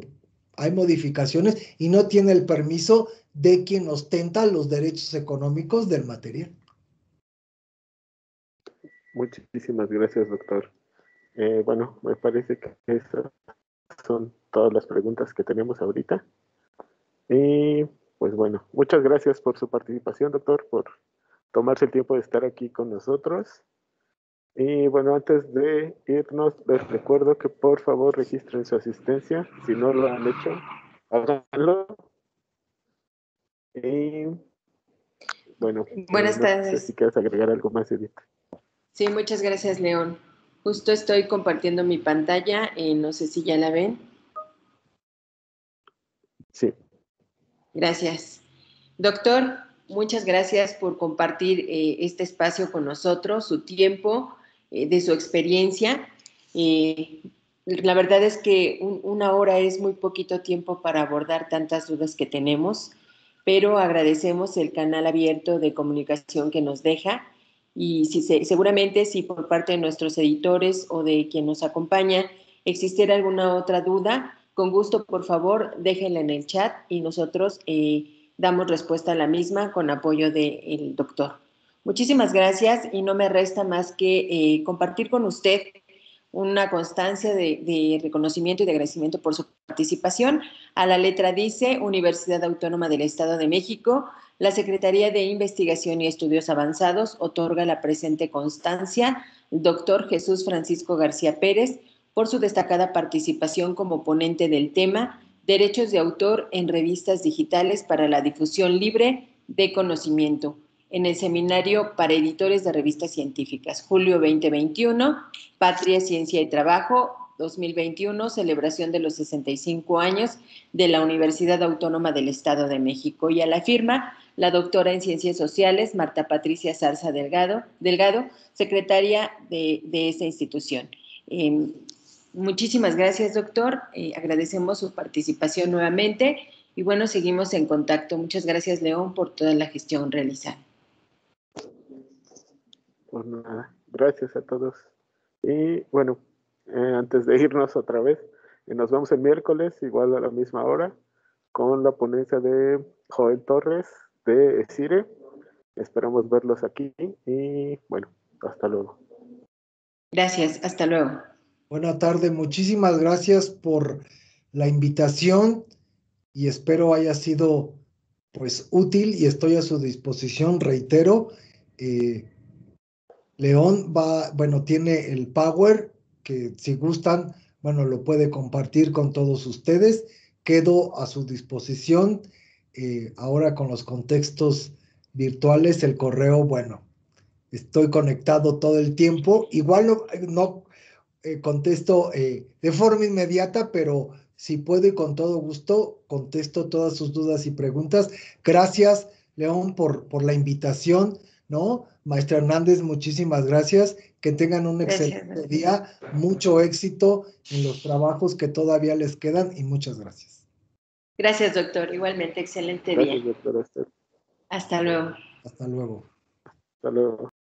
S2: hay modificaciones y no tiene el permiso de quien ostenta los derechos económicos del material.
S3: Muchísimas gracias, doctor. Bueno, me parece que esas son todas las preguntas que tenemos ahorita. Y pues bueno, muchas gracias por su participación, doctor, por tomarse el tiempo de estar aquí con nosotros. Y bueno, antes de irnos, les recuerdo que por favor registren su asistencia. Si no lo han hecho, háganlo. Y bueno,
S1: Buenas
S3: no sé si
S1: tardes.
S3: quieres agregar algo más, Edith.
S1: Sí, muchas gracias, León. Justo estoy compartiendo mi pantalla, no sé si ya la ven.
S3: Sí.
S1: Gracias. Doctor, muchas gracias por compartir este espacio con nosotros, su tiempo, de su experiencia. La verdad es que una hora es muy poquito tiempo para abordar tantas dudas que tenemos, pero agradecemos el canal abierto de comunicación que nos deja y seguramente si por parte de nuestros editores o de quien nos acompaña existiera alguna otra duda, con gusto, por favor, déjenla en el chat y nosotros damos respuesta a la misma con apoyo del doctor. Muchísimas gracias y no me resta más que compartir con usted una constancia de reconocimiento y de agradecimiento por su participación. A la letra dice Universidad Autónoma del Estado de México, la Secretaría de Investigación y Estudios Avanzados otorga la presente constancia al doctor Jesús Francisco García Pérez por su destacada participación como ponente del tema Derechos de autor en revistas digitales para la difusión libre de conocimiento en el seminario para editores de revistas científicas, julio 2021, Patria, Ciencia y Trabajo, 2021, celebración de los 65 años de la Universidad Autónoma del Estado de México. Y a la firma, la doctora en Ciencias Sociales, Marta Patricia Zarza Delgado, secretaria de esta institución. Muchísimas gracias, doctor. Agradecemos su participación nuevamente y bueno, seguimos en contacto. Muchas gracias, León, por toda la gestión realizada.
S3: Pues nada, gracias a todos. Y bueno, antes de irnos otra vez, nos vemos el miércoles, igual a la misma hora, con la ponencia de Joel Torres de ESIRE. Esperamos verlos aquí y bueno, hasta luego.
S1: Gracias, hasta luego.
S2: Buena tarde, muchísimas gracias por la invitación y espero haya sido pues útil y estoy a su disposición, reitero. León tiene el power que si gustan, lo puede compartir con todos ustedes. Quedo a su disposición. Ahora con los contextos virtuales, el correo, estoy conectado todo el tiempo. Igual no contesto de forma inmediata, pero si puedo y con todo gusto, contesto todas sus dudas y preguntas. Gracias, León, por la invitación, ¿no? Maestra Hernández, muchísimas gracias. Que tengan un excelente día, mucho éxito en los trabajos que todavía les quedan y muchas gracias.
S1: Gracias, doctor. Igualmente, excelente
S3: Gracias,
S1: día.
S3: doctor.
S1: Hasta luego.
S2: Hasta luego.
S3: Hasta luego.